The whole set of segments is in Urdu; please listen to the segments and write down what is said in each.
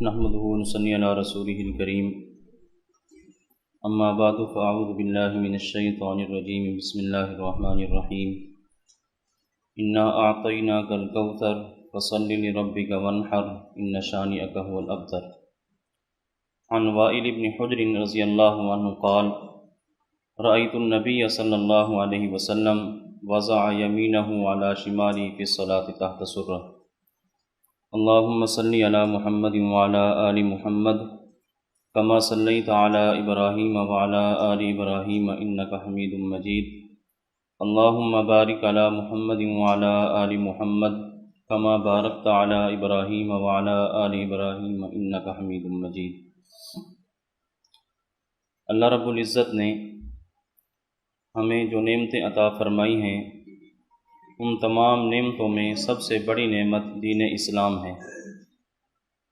نحمده ونصلي على رسوله الكريم اما بعد فاعوذ بالله من الشيطان الرجيم بسم الله الرحمن الرحيم انا اعطيناك الكوثر فصل لربك وانحر ان شانئك هو الابتر. عن وائل بن حجر رضي الله عنه قال رأيت النبي صلى الله عليه وسلم وضع يمينه على شماله في الصلاة تحت سرة. اللهم صل على محمد وعلى آل محمد كما صليت على إبراهيم وعلى آل إبراهيم إنك حميد مجيد. اللهم بارك على محمد وعلى آل محمد كما باركت على إبراهيم وعلى آل إبراهيم إنك حميد مجيد. اللہ رب العزت نے ہمیں جو نعمتیں عطا فرمائی ہیں ان تمام نعمتوں میں سب سے بڑی نعمت دین اسلام ہے.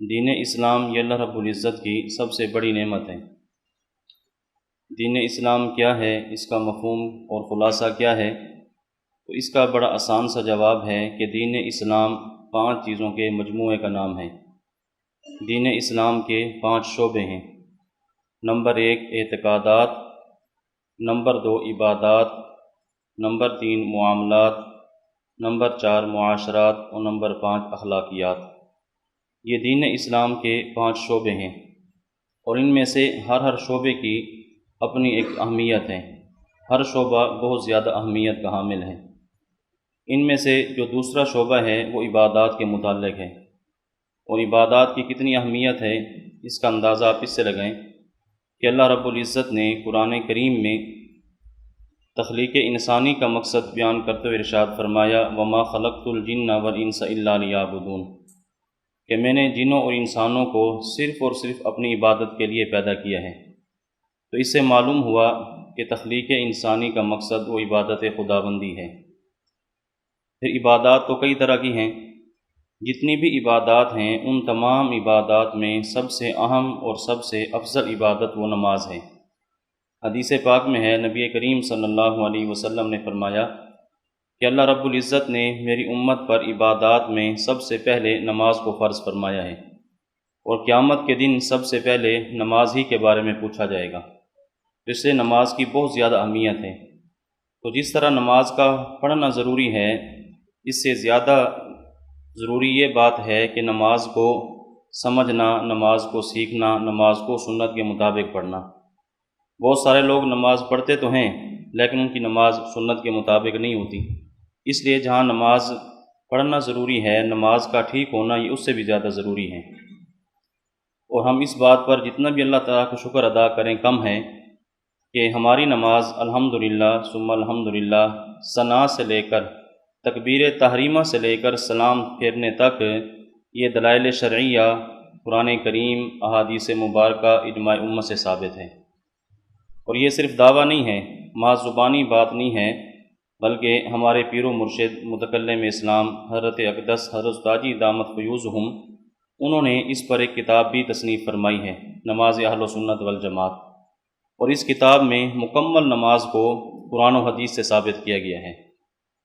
دین اسلام یہ اللہ رب العزت کی سب سے بڑی نعمت ہے. دین اسلام کیا ہے، اس کا مفہوم اور خلاصہ کیا ہے؟ تو اس کا بڑا آسان سا جواب ہے کہ دین اسلام 5 چیزوں کے مجموعے کا نام ہے. دین اسلام کے 5 شعبے ہیں. نمبر 1 اعتقادات، نمبر 2 عبادات، نمبر 3 معاملات، نمبر 4 معاشرات اور نمبر 5 اخلاقیات. یہ دین اسلام کے 5 شعبے ہیں اور ان میں سے ہر شعبے کی اپنی ایک اہمیت ہے. ہر شعبہ بہت زیادہ اہمیت کا حامل ہے. ان میں سے جو دوسرا شعبہ ہے وہ عبادات کے متعلق ہے. اور عبادات کی کتنی اہمیت ہے اس کا اندازہ آپ اس سے لگائیں کہ اللہ رب العزت نے قرآن کریم میں تخلیق انسانی کا مقصد بیان کرتے ہوئے ارشاد فرمایا وما خلقت الجن والانس الا لیعبدون، کہ میں نے جنوں اور انسانوں کو صرف اور صرف اپنی عبادت کے لیے پیدا کیا ہے. تو اس سے معلوم ہوا کہ تخلیق انسانی کا مقصد وہ عبادت خداوندی ہے. پھر عبادات تو کئی طرح کی ہیں. جتنی بھی عبادات ہیں ان تمام عبادات میں سب سے اہم اور سب سے افضل عبادت وہ نماز ہے. حدیث پاک میں ہے، نبی کریم صلی اللہ علیہ وسلم نے فرمایا کہ اللہ رب العزت نے میری امت پر عبادات میں سب سے پہلے نماز کو فرض فرمایا ہے اور قیامت کے دن سب سے پہلے نماز ہی کے بارے میں پوچھا جائے گا. اس سے نماز کی بہت زیادہ اہمیت ہے. تو جس طرح نماز کا پڑھنا ضروری ہے، اس سے زیادہ ضروری یہ بات ہے کہ نماز کو سمجھنا، نماز کو سیکھنا، نماز کو سنت کے مطابق پڑھنا. بہت سارے لوگ نماز پڑھتے تو ہیں لیکن ان کی نماز سنت کے مطابق نہیں ہوتی. اس لیے جہاں نماز پڑھنا ضروری ہے، نماز کا ٹھیک ہونا یہ اس سے بھی زیادہ ضروری ہے. اور ہم اس بات پر جتنا بھی اللہ تعالیٰ کو شکر ادا کریں کم ہے کہ ہماری نماز الحمدللہ ثم الحمدللہ ثنا سے لے کر تکبیر تحریمہ سے لے کر سلام پھیرنے تک یہ دلائل شرعیہ قرآن کریم، احادیث مبارکہ، اجماع امت سے ثابت ہے. اور یہ صرف دعویٰ نہیں ہے، محض زبانی بات نہیں ہے، بلکہ ہمارے پیر و مرشد متکلم اسلام حضرت اقدس حضرت تاجی دامت فیوزہم انہوں نے اس پر ایک کتاب بھی تصنیف فرمائی ہے، نماز اہل سنت والجماعت. اور اس کتاب میں مکمل نماز کو قرآن و حدیث سے ثابت کیا گیا ہے.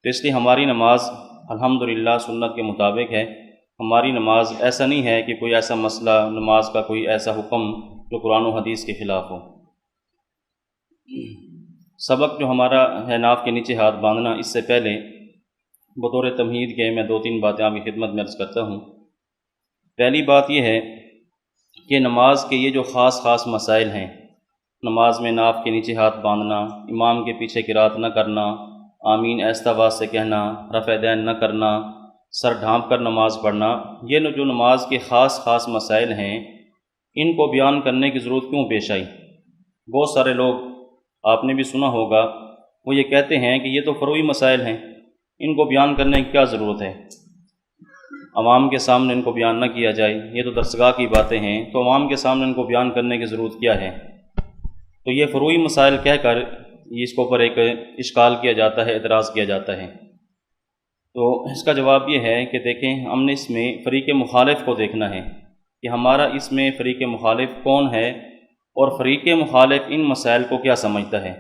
تو اس لیے ہماری نماز الحمدللہ سنت کے مطابق ہے. ہماری نماز ایسا نہیں ہے کہ کوئی ایسا مسئلہ، نماز کا کوئی ایسا حکم جو قرآن و حدیث کے خلاف ہو. سبق جو ہمارا ہے ناف کے نیچے ہاتھ باندھنا، اس سے پہلے بطور تمہید کے میں 2-3 باتیں آپ کی خدمت میں عرض کرتا ہوں. پہلی بات یہ ہے کہ نماز کے یہ جو خاص مسائل ہیں، نماز میں ناف کے نیچے ہاتھ باندھنا، امام کے پیچھے قرات نہ کرنا، آمین آہستہ آواز سے کہنا، رفع دین نہ کرنا، سر ڈھانپ کر نماز پڑھنا، یہ جو نماز کے خاص مسائل ہیں ان کو بیان کرنے کی ضرورت کیوں پیش آئی؟ بہت سارے لوگ آپ نے بھی سنا ہوگا وہ یہ کہتے ہیں کہ یہ تو فروعی مسائل ہیں، ان کو بیان کرنے کی کیا ضرورت ہے، عوام کے سامنے ان کو بیان نہ کیا جائے، یہ تو درسگاہ کی باتیں ہیں، تو عوام کے سامنے ان کو بیان کرنے کی ضرورت کیا ہے؟ تو یہ فروعی مسائل کہہ کر اس کے اوپر ایک اشکال کیا جاتا ہے، اعتراض کیا جاتا ہے. تو اس کا جواب یہ ہے کہ دیکھیں، ہم نے اس میں فریق مخالف کو دیکھنا ہے کہ ہمارا اس میں فریق مخالف کون ہے اور فریق مخالف ان مسائل کو کیا سمجھتا ہے.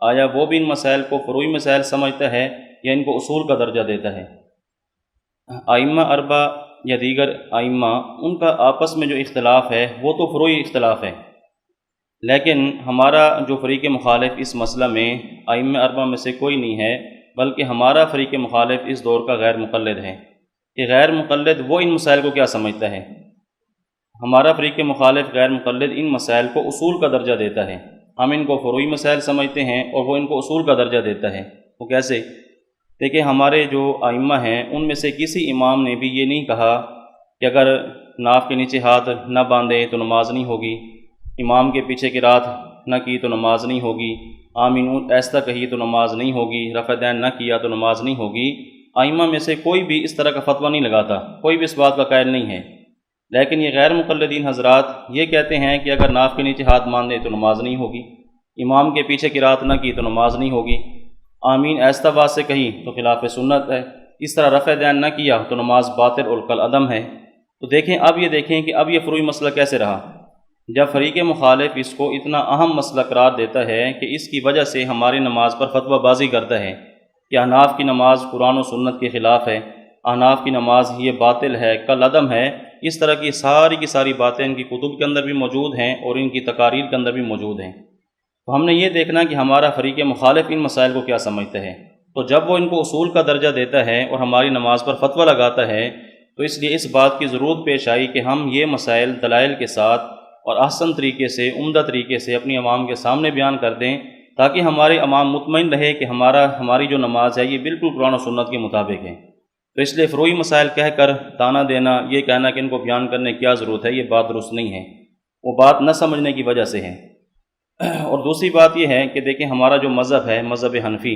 آیا وہ بھی ان مسائل کو فروعی مسائل سمجھتا ہے یا ان کو اصول کا درجہ دیتا ہے؟ ائمہ اربعہ یا دیگر ائمہ ان کا آپس میں جو اختلاف ہے وہ تو فروعی اختلاف ہے، لیکن ہمارا جو فریق مخالف اس مسئلہ میں ائمہ اربعہ میں سے کوئی نہیں ہے، بلکہ ہمارا فریق مخالف اس دور کا غیر مقلد ہے کہ غیر مقلد وہ ان مسائل کو کیا سمجھتا ہے۔ ہمارا فریق مخالف غیر مقلد ان مسائل کو اصول کا درجہ دیتا ہے، ہم ان کو فروعی مسائل سمجھتے ہیں اور وہ ان کو اصول کا درجہ دیتا ہے۔ وہ کیسے؟ دیکھیں، ہمارے جو ائمہ ہیں ان میں سے کسی امام نے بھی یہ نہیں کہا کہ اگر ناف کے نیچے ہاتھ نہ باندھے تو نماز نہیں ہوگی، امام کے پیچھے قرات نہ کی تو نماز نہیں ہوگی، آمین ایسا کہی تو نماز نہیں ہوگی، رفع دین نہ کیا تو نماز نہیں ہوگی۔ ائمہ میں سے کوئی بھی اس طرح کا فتویٰ نہیں لگاتا، کوئی بھی اس بات کا قائل نہیں ہے، لیکن یہ غیر مقلدین حضرات یہ کہتے ہیں کہ اگر ناف کے نیچے ہاتھ باندھے تو نماز نہیں ہوگی، امام کے پیچھے قرات نہ کی تو نماز نہیں ہوگی، آمین ایسا آواز سے کہی تو خلاف سنت ہے، اس طرح رفع دین نہ کیا تو نماز باطل اور کالعدم ہے۔ تو دیکھیں، اب یہ دیکھیں کہ اب یہ فروعی مسئلہ کیسے رہا، جب فریق مخالف اس کو اتنا اہم مسئلہ قرار دیتا ہے کہ اس کی وجہ سے ہماری نماز پر فتویٰ بازی کرتا ہے کہ احناف کی نماز قرآن و سنت کے خلاف ہے، احناف کی نماز یہ باطل ہے، کالعدم ہے، اس طرح کی ساری باتیں ان کی کتب کے اندر بھی موجود ہیں اور ان کی تقاریر کے اندر بھی موجود ہیں۔ تو ہم نے یہ دیکھنا کہ ہمارا فریق مخالف ان مسائل کو کیا سمجھتا ہے، تو جب وہ ان کو اصول کا درجہ دیتا ہے اور ہماری نماز پر فتویٰ لگاتا ہے تو اس لیے اس بات کی ضرورت پیش آئی کہ ہم یہ مسائل دلائل کے ساتھ اور احسن طریقے سے، عمدہ طریقے سے اپنی عوام کے سامنے بیان کر دیں، تاکہ ہمارے عوام مطمئن رہے کہ ہماری جو نماز ہے یہ بالکل قرآن و سنت کے مطابق ہے۔ تو اس لیے فروعی مسائل کہہ کر تانا دینا، یہ کہنا کہ ان کو بیان کرنے کی کیا ضرورت ہے، یہ بات درست نہیں ہے، وہ بات نہ سمجھنے کی وجہ سے ہے۔ اور دوسری بات یہ ہے کہ دیکھیں، ہمارا جو مذہب ہے، مذہب حنفی،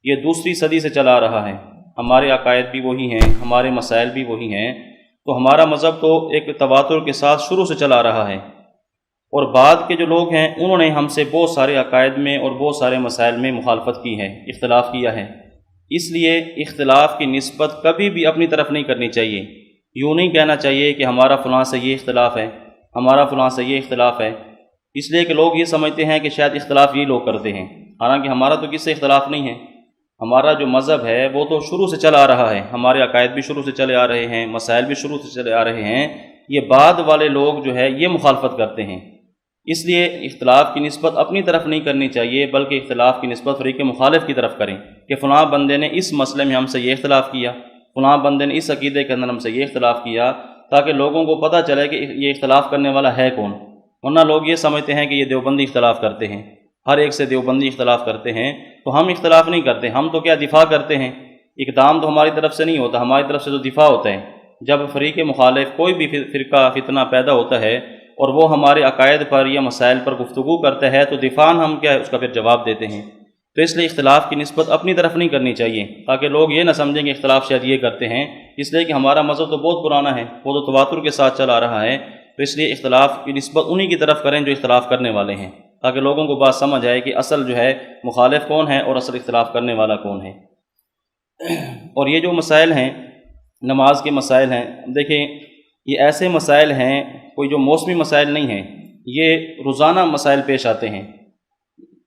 یہ دوسری صدی سے چلا آ رہا ہے، ہمارے عقائد بھی وہی ہیں، ہمارے مسائل بھی وہی ہیں، تو ہمارا مذہب تو ایک تواتر کے ساتھ شروع سے چلا آ رہا ہے، اور بعد کے جو لوگ ہیں انہوں نے ہم سے بہت سارے عقائد میں اور بہت سارے مسائل میں مخالفت کی ہے، اختلاف کیا ہے۔ اس لیے اختلاف کی نسبت کبھی بھی اپنی طرف نہیں کرنی چاہیے، یوں نہیں کہنا چاہیے کہ ہمارا فلاں سے یہ اختلاف ہے، ہمارا فلاں سے یہ اختلاف ہے، اس لیے کہ لوگ یہ سمجھتے ہیں کہ شاید اختلاف یہ لوگ کرتے ہیں، حالانکہ ہمارا تو کس سے اختلاف نہیں ہے، ہمارا جو مذہب ہے وہ تو شروع سے چلا آ رہا ہے، ہمارے عقائد بھی شروع سے چلے آ رہے ہیں، مسائل بھی شروع سے چلے آ رہے ہیں، یہ بعد والے لوگ جو ہے یہ مخالفت کرتے ہیں۔ اس لیے اختلاف کی نسبت اپنی طرف نہیں کرنی چاہیے، بلکہ اختلاف کی نسبت فریق مخالف کی طرف کریں کہ فلاں بندے نے اس مسئلے میں ہم سے یہ اختلاف کیا، فلاں بندے نے اس عقیدے کے اندر ہم سے یہ اختلاف کیا، تاکہ لوگوں کو پتہ چلے کہ یہ اختلاف کرنے والا ہے کون۔ ورنہ لوگ یہ سمجھتے ہیں کہ یہ دیوبندی اختلاف کرتے ہیں، ہر ایک سے دیوبندی اختلاف کرتے ہیں، تو ہم اختلاف نہیں کرتے، ہم تو کیا دفاع کرتے ہیں، اقدام تو ہماری طرف سے نہیں ہوتا، ہماری طرف سے تو دفاع ہوتا ہے۔ جب فریق مخالف کوئی بھی فرقہ فتنہ پیدا ہوتا ہے اور وہ ہمارے عقائد پر یا مسائل پر گفتگو کرتا ہے تو دفاعاً ہم کیا ہے اس کا پھر جواب دیتے ہیں۔ تو اس لیے اختلاف کی نسبت اپنی طرف نہیں کرنی چاہیے، تاکہ لوگ یہ نہ سمجھیں کہ اختلاف شاید یہ کرتے ہیں، اس لیے کہ ہمارا مذہب تو بہت پرانا ہے، وہ تو تواتر کے ساتھ چلا رہا ہے، تو اس لیے اختلاف کی نسبت انہی کی طرف کریں جو اختلاف کرنے والے ہیں، تاکہ لوگوں کو بات سمجھ آئے کہ اصل جو ہے مخالف کون ہے اور اصل اختلاف کرنے والا کون ہے۔ اور یہ جو مسائل ہیں، نماز کے مسائل ہیں، دیکھیں یہ ایسے مسائل ہیں، کوئی جو موسمی مسائل نہیں ہیں، یہ روزانہ مسائل پیش آتے ہیں۔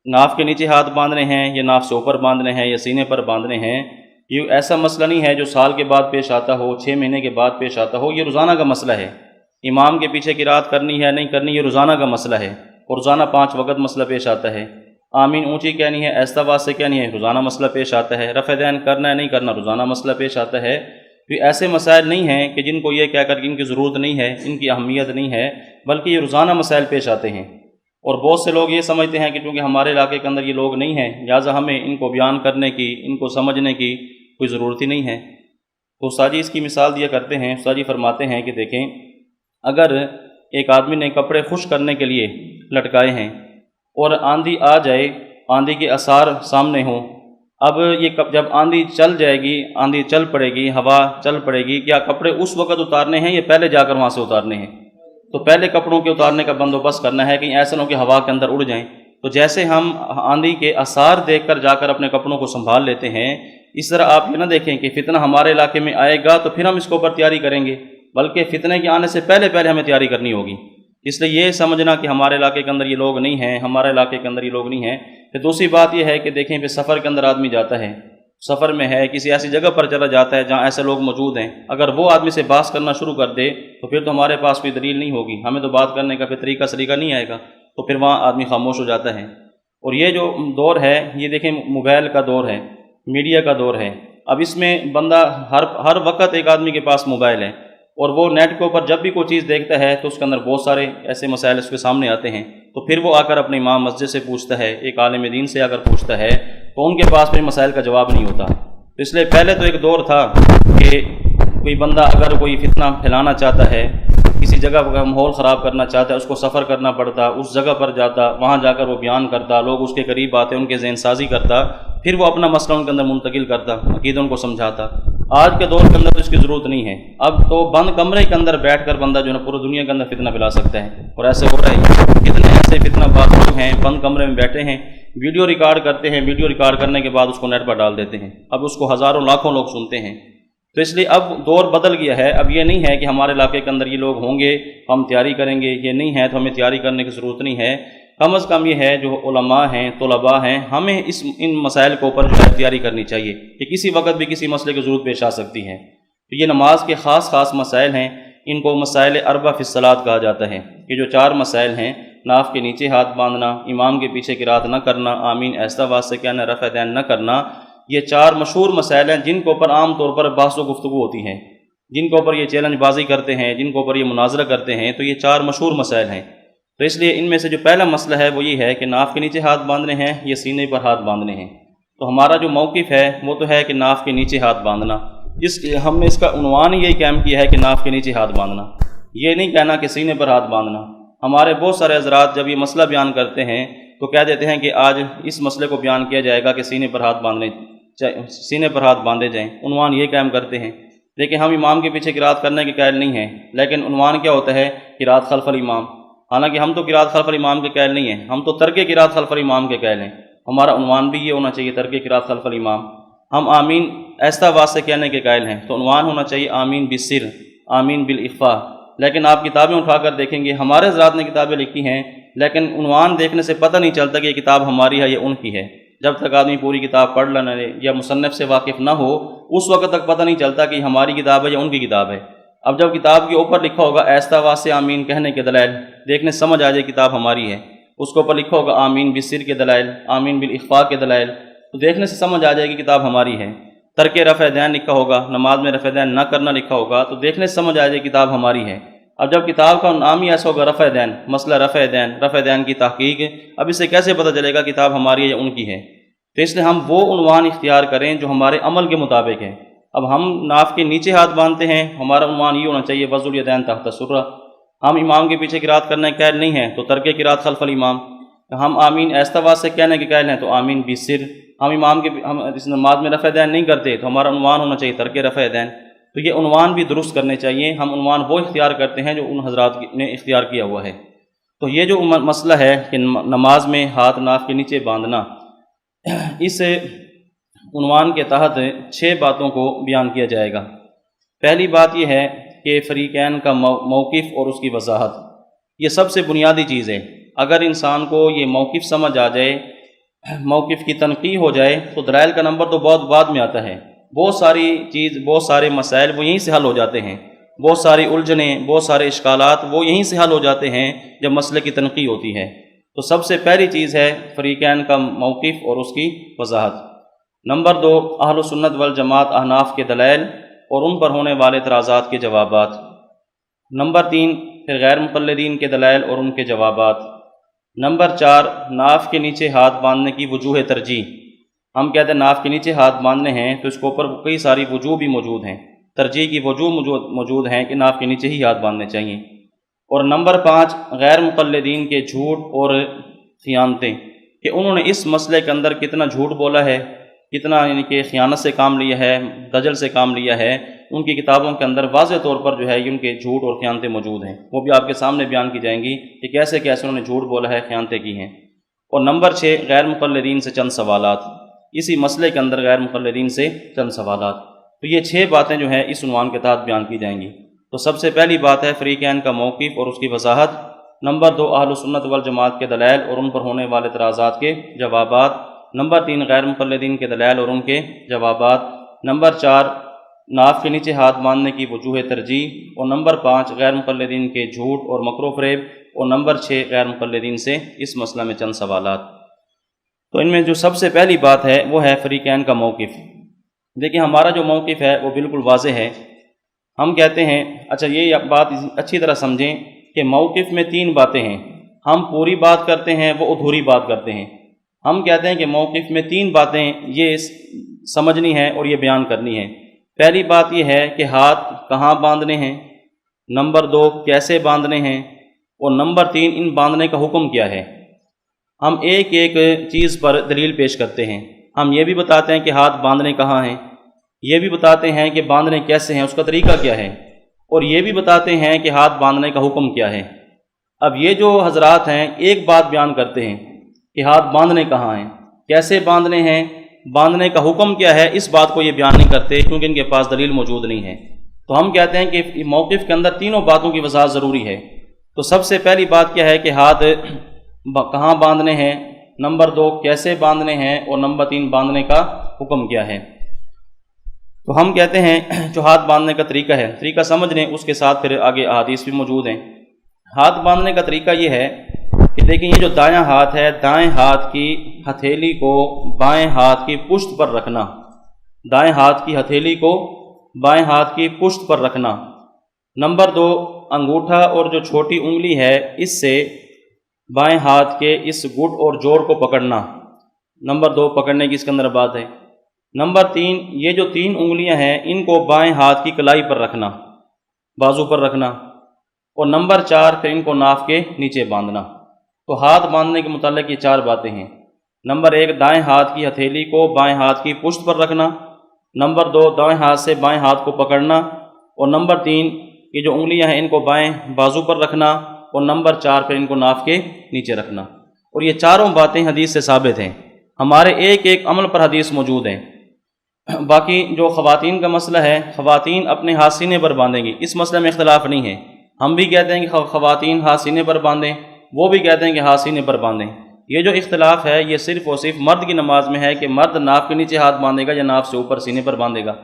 ناف کے نیچے ہاتھ باندھنے ہیں یا ناف سے اوپر باندھنے ہیں یا سینے پر باندھنے ہیں، یہ ایسا مسئلہ نہیں ہے جو سال کے بعد پیش آتا ہو، 6 مہینے کے بعد پیش آتا ہو، یہ روزانہ کا مسئلہ ہے۔ امام کے پیچھے قرات کرنی ہے نہیں کرنی، یہ روزانہ کا مسئلہ ہے، اور روزانہ 5 وقت مسئلہ پیش آتا ہے۔ آمین اونچی کہنی ہے، ایسا آواز سے کہنی ہے، روزانہ مسئلہ پیش آتا ہے۔ رفع دین کرنا ہے نہیں کرنا، روزانہ مسئلہ پیش آتا ہے۔ تو ایسے مسائل نہیں ہیں کہ جن کو یہ کہہ کر کہ ان کی ضرورت نہیں ہے، ان کی اہمیت نہیں ہے، بلکہ یہ روزانہ مسائل پیش آتے ہیں۔ اور بہت سے لوگ یہ سمجھتے ہیں کہ چونکہ ہمارے علاقے کے اندر یہ لوگ نہیں ہیں، لہٰذا ہمیں ان کو بیان کرنے کی، ان کو سمجھنے کی کوئی ضرورت ہی نہیں ہے۔ تو استاد جی اس کی مثال دیا کرتے ہیں، استاد جی فرماتے ہیں کہ دیکھیں، اگر ایک آدمی نے کپڑے خشک کرنے کے لیے لٹکائے ہیں اور آندھی آ جائے، آندھی کے آثار سامنے ہوں، اب یہ جب آندھی چل جائے گی، آندھی چل پڑے گی، ہوا چل پڑے گی، کیا کپڑے اس وقت اتارنے ہیں یا پہلے جا کر وہاں سے اتارنے ہیں؟ تو پہلے کپڑوں کے اتارنے کا بندوبست کرنا ہے، کہیں ایسا نہ ہو کہ ہوا کے اندر اڑ جائیں۔ تو جیسے ہم آندھی کے آثار دیکھ کر جا کر اپنے کپڑوں کو سنبھال لیتے ہیں، اس طرح آپ یہ نہ دیکھیں کہ فتنہ ہمارے علاقے میں آئے گا تو پھر ہم اس کے اوپر تیاری کریں گے، بلکہ فتنے کے آنے سے پہلے ہمیں تیاری کرنی ہوگی۔ اس لیے یہ سمجھنا کہ ہمارے علاقے کے اندر یہ لوگ نہیں ہیں، ہمارے علاقے کے اندر یہ لوگ نہیں ہیں۔ پھر دوسری بات یہ ہے کہ دیکھیں، پھر سفر کے اندر آدمی جاتا ہے، سفر میں ہے، کسی ایسی جگہ پر چلا جاتا ہے جہاں ایسے لوگ موجود ہیں، اگر وہ آدمی سے بحث کرنا شروع کر دے تو پھر تو ہمارے پاس کوئی دلیل نہیں ہوگی، ہمیں تو بات کرنے کا پھر طریقہ سلیقہ نہیں آئے گا، تو پھر وہاں آدمی خاموش ہو جاتا ہے۔ اور یہ جو دور ہے، یہ دیکھیں موبائل کا دور ہے، میڈیا کا دور ہے۔ اب اس میں بندہ ہر وقت ایک آدمی کے پاس موبائل ہے، اور وہ نیٹ کے اوپر جب بھی کوئی چیز دیکھتا ہے تو اس کے اندر بہت سارے ایسے مسائل اس کے سامنے آتے ہیں، تو پھر وہ آ کر اپنے امام مسجد سے پوچھتا ہے، ایک عالم دین سے اگر پوچھتا ہے تو ان کے پاس پھر مسائل کا جواب نہیں ہوتا۔ تو اس لیے پہلے تو ایک دور تھا کہ کوئی بندہ اگر کوئی فتنہ پھیلانا چاہتا ہے، کسی جگہ کا ماحول خراب کرنا چاہتا ہے، اس کو سفر کرنا پڑتا، اس جگہ پر جاتا، وہاں جا کر وہ بیان کرتا، لوگ اس کے قریب آتے، ان کے ذہن سازی کرتا، پھر وہ اپنا مسئلہ ان کے اندر منتقل کرتا، عقیدہ ان کو سمجھاتا۔ آج کے دور کے اندر تو اس کی ضرورت نہیں ہے، اب تو بند کمرے کے اندر بیٹھ کر بندہ جو ہے نا پوری دنیا کے اندر فتنہ پھیلا سکتا ہے، اور ایسے ہو رہا ہے۔ کتنے ایسے فتنہ باز لوگ ہیں بند کمرے میں بیٹھے ہیں، ویڈیو ریکارڈ کرتے ہیں، ویڈیو ریکارڈ کرنے کے بعد اس کو نیٹ پر ڈال دیتے ہیں، اب اس کو ہزاروں لاکھوں لوگ سنتے ہیں۔ تو اس لیے اب دور بدل گیا ہے، اب یہ نہیں ہے کہ ہمارے علاقے کے اندر یہ لوگ ہوں گے ہم تیاری کریں گے، یہ نہیں ہے تو ہمیں تیاری کرنے کی ضرورت نہیں ہے۔ کم از کم یہ ہے جو علماء ہیں، طلباء ہیں، ہمیں ان مسائل کے اوپر جو ہے تیاری کرنی چاہیے کہ کسی وقت بھی کسی مسئلے کی ضرورت پیش آ سکتی ہے۔ تو یہ نماز کے خاص مسائل ہیں، ان کو مسائل اربع فی الصلاۃ کہا جاتا ہے، کہ جو 4 مسائل ہیں، ناف کے نیچے ہاتھ باندھنا، امام کے پیچھے قرات نہ کرنا، آمین آہستہ آواز سے کہنا، رفع دین نہ کرنا، یہ 4 مشہور مسائل ہیں جن کے اوپر عام طور پر بحث و گفتگو ہوتی ہے، جن کے اوپر یہ چیلنج بازی کرتے ہیں، جن کے اوپر یہ مناظرہ کرتے ہیں، تو یہ 4 مشہور مسائل ہیں۔ تو اس لیے ان میں سے جو پہلا مسئلہ ہے وہ یہ ہے کہ ناف کے نیچے ہاتھ باندھنے ہیں یا سینے پر ہاتھ باندھنے ہیں۔ تو ہمارا جو موقف ہے وہ تو ہے کہ ناف کے نیچے ہاتھ باندھنا، ہم نے اس کا عنوان یہی قائم کیا ہے کہ ناف کے نیچے ہاتھ باندھنا، یہ نہیں کہنا کہ سینے پر ہاتھ باندھنا۔ ہمارے بہت سارے حضرات جب یہ مسئلہ بیان کرتے ہیں تو کہہ دیتے ہیں کہ آج اس مسئلے کو بیان کیا جائے گا کہ سینے پر ہاتھ باندھے جائیں، عنوان یہ قائم کرتے ہیں۔ لیکن ہم امام کے پیچھے قرات کرنے کے قائل نہیں ہیں، لیکن عنوان کیا ہوتا ہے؟ قرات خلف الامام۔ حالانکہ ہم تو قرات خلف الامام کے قائل نہیں ہیں، ہم تو ترک قرات خلف الامام کے قائل ہیں۔ ہمارا عنوان بھی یہ ہونا چاہیے، ترک قرات خلف الامام۔ ہم آمین آہستہ آواز سے کہنے کے قائل ہیں، تو عنوان ہونا چاہیے آمین بالسر، آمین بالاخفاء۔ لیکن آپ کتابیں اٹھا کر دیکھیں گے، ہمارے حضرات نے کتابیں لکھی ہیں، لیکن عنوان دیکھنے سے پتہ نہیں چلتا کہ یہ کتاب ہماری ہے یا ان کی ہے۔ جب تک آدمی پوری کتاب پڑھ نہ لے یا مصنف سے واقف نہ ہو، اس وقت تک پتہ نہیں چلتا کہ ہماری کتاب ہے یا ان کی کتاب ہے۔ اب جب کتاب کے اوپر لکھا ہوگا آہستہ آواز سے آمین کہنے کے دلائل، دیکھنے سمجھ آ جائے کتاب ہماری ہے۔ اس کے اوپر لکھا ہوگا آمین بالسر کے دلائل، آمین بالاخفاء کے دلائل، تو دیکھنے سے سمجھ آ جائے کہ کتاب ہماری ہے۔ ترک رفع دین لکھا ہوگا، نماز میں رفع دین نہ کرنا لکھا ہوگا، تو دیکھنے سے سمجھ آ جائے کتاب ہماری ہے۔ اب جب کتاب کا نام ہی ایسا ہوگا رفع دین، مسئلہ رفع دین کی تحقیق، اب اس سے کیسے پتہ چلے گا کتاب ہماری ہے یا ان کی ہے؟ تو اس لیے ہم وہ عنوان اختیار کریں جو ہمارے عمل کے مطابق ہے۔ اب ہم ناف کے نیچے ہاتھ باندھتے ہیں، ہمارا عنوان یہ ہونا چاہیے وضع الیدین تحت السرہ۔ ہم امام کے پیچھے قرات کرنے کے قائل نہیں ہیں تو ترک قرات خلف الامام۔ ہم آمین آہستہ آواز سے کہنے کے قائل ہیں تو آمین بالسر۔ ہم اس نماز میں رفع دین نہیں کرتے تو ہمارا عنوان ہونا چاہیے ترک رفع دین۔ تو یہ عنوان بھی درست کرنے چاہیے، ہم عنوان وہ اختیار کرتے ہیں جو ان حضرات نے اختیار کیا ہوا ہے۔ تو یہ جو مسئلہ ہے کہ نماز میں ہاتھ ناف کے نیچے باندھنا، اس عنوان کے تحت 6 باتوں کو بیان کیا جائے گا۔ پہلی بات یہ ہے کہ فریقین کا موقف اور اس کی وضاحت، یہ سب سے بنیادی چیز ہے۔ اگر انسان کو یہ موقف سمجھ آ جائے، موقف کی تنقیح ہو جائے، تو دلائل کا نمبر تو بہت بعد میں آتا ہے۔ بہت سارے مسائل وہ یہیں سے حل ہو جاتے ہیں، بہت ساری الجھنیں، بہت سارے اشکالات وہ یہیں سے حل ہو جاتے ہیں جب مسئلے کی تنقیح ہوتی ہے۔ تو سب سے پہلی چیز ہے فریقین کا موقف اور اس کی وضاحت۔ نمبر 2، اہل سنت والجماعت احناف کے دلائل اور ان پر ہونے والے اعتراضات کے جوابات۔ نمبر 3، پھر غیر مقلدین کے دلائل اور ان کے جوابات۔ نمبر 4، ناف کے نیچے ہاتھ باندھنے کی وجوہ ترجیح۔ ہم کہتے ہیں ناف کے نیچے ہاتھ باندھنے ہیں تو اس کے اوپر کئی ساری وجوہ بھی موجود ہیں، ترجیح کی وجوہ موجود ہیں کہ ناف کے نیچے ہی ہاتھ باندھنے چاہیے۔ اور نمبر 5، غیر مقلدین کے جھوٹ اور خیانتیں، کہ انہوں نے اس مسئلے کے اندر کتنا جھوٹ بولا ہے، کتنا یعنی کہ خیانت سے کام لیا ہے، دجل سے کام لیا ہے۔ ان کی کتابوں کے اندر واضح طور پر جو ہے ان کے جھوٹ اور خیانتیں موجود ہیں، وہ بھی آپ کے سامنے بیان کی جائیں گی کہ کیسے کیسے انہوں نے جھوٹ بولا ہے، خیانتیں کی ہیں۔ اور نمبر 6، غیر مقلدین سے چند سوالات، اسی مسئلے کے اندر غیر مقلدین سے چند سوالات۔ تو یہ 6 باتیں جو ہیں اس عنوان کے تحت بیان کی جائیں گی۔ تو سب سے پہلی بات ہے فریقین کا موقف اور اس کی وضاحت۔ نمبر 2، اہل سنت والجماعت کے دلائل اور ان پر ہونے والے اعتراضات کے جوابات۔ نمبر 3 غیر مقلدین کے دلائل اور ان کے جوابات، نمبر 4 ناف کے نیچے ہاتھ باندھنے کی وجوہ ترجیح، اور نمبر 5 غیر مقلدین کے جھوٹ اور مکر و فریب، اور نمبر 6 غیر مقلدین سے اس مسئلہ میں چند سوالات۔ تو ان میں جو سب سے پہلی بات ہے وہ ہے فریقین کا موقف۔ دیکھیں ہمارا جو موقف ہے وہ بالکل واضح ہے۔ ہم کہتے ہیں، اچھا یہ بات اچھی طرح سمجھیں کہ موقف میں 3 باتیں ہیں، ہم پوری بات کرتے ہیں، وہ ادھوری بات کرتے ہیں۔ ہم کہتے ہیں کہ موقف میں 3 باتیں یہ سمجھنی ہے اور یہ بیان کرنی ہے۔ پہلی بات یہ ہے کہ ہاتھ کہاں باندھنے ہیں، نمبر 2 کیسے باندھنے ہیں، اور نمبر 3 ان باندھنے کا حکم کیا ہے۔ ہم ایک ایک چیز پر دلیل پیش کرتے ہیں۔ ہم یہ بھی بتاتے ہیں کہ ہاتھ باندھنے کہاں ہیں، یہ بھی بتاتے ہیں کہ باندھنے کیسے ہیں، اس کا طریقہ کیا ہے، اور یہ بھی بتاتے ہیں کہ ہاتھ باندھنے کا حکم کیا ہے۔ اب یہ جو حضرات ہیں ایک بات بیان کرتے ہیں کہ ہاتھ باندھنے کہاں ہیں، کیسے باندھنے ہیں، باندھنے کا حکم کیا ہے، اس بات کو یہ بیان نہیں کرتے کیونکہ ان کے پاس دلیل موجود نہیں ہے۔ تو ہم کہتے ہیں کہ موقف کے اندر تینوں باتوں کی وضاحت ضروری ہے۔ تو سب سے پہلی بات کیا ہے کہ ہاتھ کہاں باندھنے ہیں، نمبر 2 کیسے باندھنے ہیں، اور نمبر 3 باندھنے کا حکم کیا ہے۔ تو ہم کہتے ہیں جو ہاتھ باندھنے کا طریقہ ہے، طریقہ سمجھ لیں، اس کے ساتھ پھر آگے احادیث بھی موجود ہیں۔ ہاتھ باندھنے کا طریقہ یہ ہے کہ دیکھیں یہ جو دایاں ہاتھ ہے، دائیں ہاتھ کی ہتھیلی کو بائیں ہاتھ کی پشت پر رکھنا، دائیں ہاتھ کی ہتھیلی کو بائیں ہاتھ کی پشت پر رکھنا۔ نمبر 2 انگوٹھا اور جو چھوٹی انگلی ہے اس سے بائیں ہاتھ کے اس گٹ اور جوڑ کو پکڑنا۔ نمبر 2 پکڑنے کی اس کے اندر بات ہے۔ نمبر 3 یہ جو 3 انگلیاں ہیں ان کو بائیں ہاتھ کی کلائی پر رکھنا، بازو پر رکھنا، اور نمبر 4 پھر ان کو ناف کے نیچے باندھنا۔ تو ہاتھ باندھنے کے متعلق یہ 4 باتیں ہیں۔ نمبر 1 دائیں ہاتھ کی ہتھیلی کو بائیں ہاتھ کی پشت پر رکھنا، نمبر 2 دائیں ہاتھ سے بائیں ہاتھ کو پکڑنا، اور نمبر 3 یہ جو انگلیاں ہیں ان کو بائیں بازو پر رکھنا، اور نمبر 4 پھر ان کو ناف کے نیچے رکھنا۔ اور یہ چاروں باتیں حدیث سے ثابت ہیں، ہمارے ایک ایک عمل پر حدیث موجود ہیں۔ باقی جو خواتین کا مسئلہ ہے، خواتین اپنے ہاتھ سینے پر باندھیں گی، اس مسئلے میں اختلاف نہیں ہے۔ ہم بھی کہتے ہیں کہ خواتین ہاتھ سینے پر باندھیں، وہ بھی کہتے ہیں کہ ہاتھ سینے پر باندھیں۔ یہ جو اختلاف ہے یہ صرف اور صرف مرد کی نماز میں ہے کہ مرد ناف کے نیچے ہاتھ باندھے گا یا ناف سے اوپر سینے پر باندھے گا۔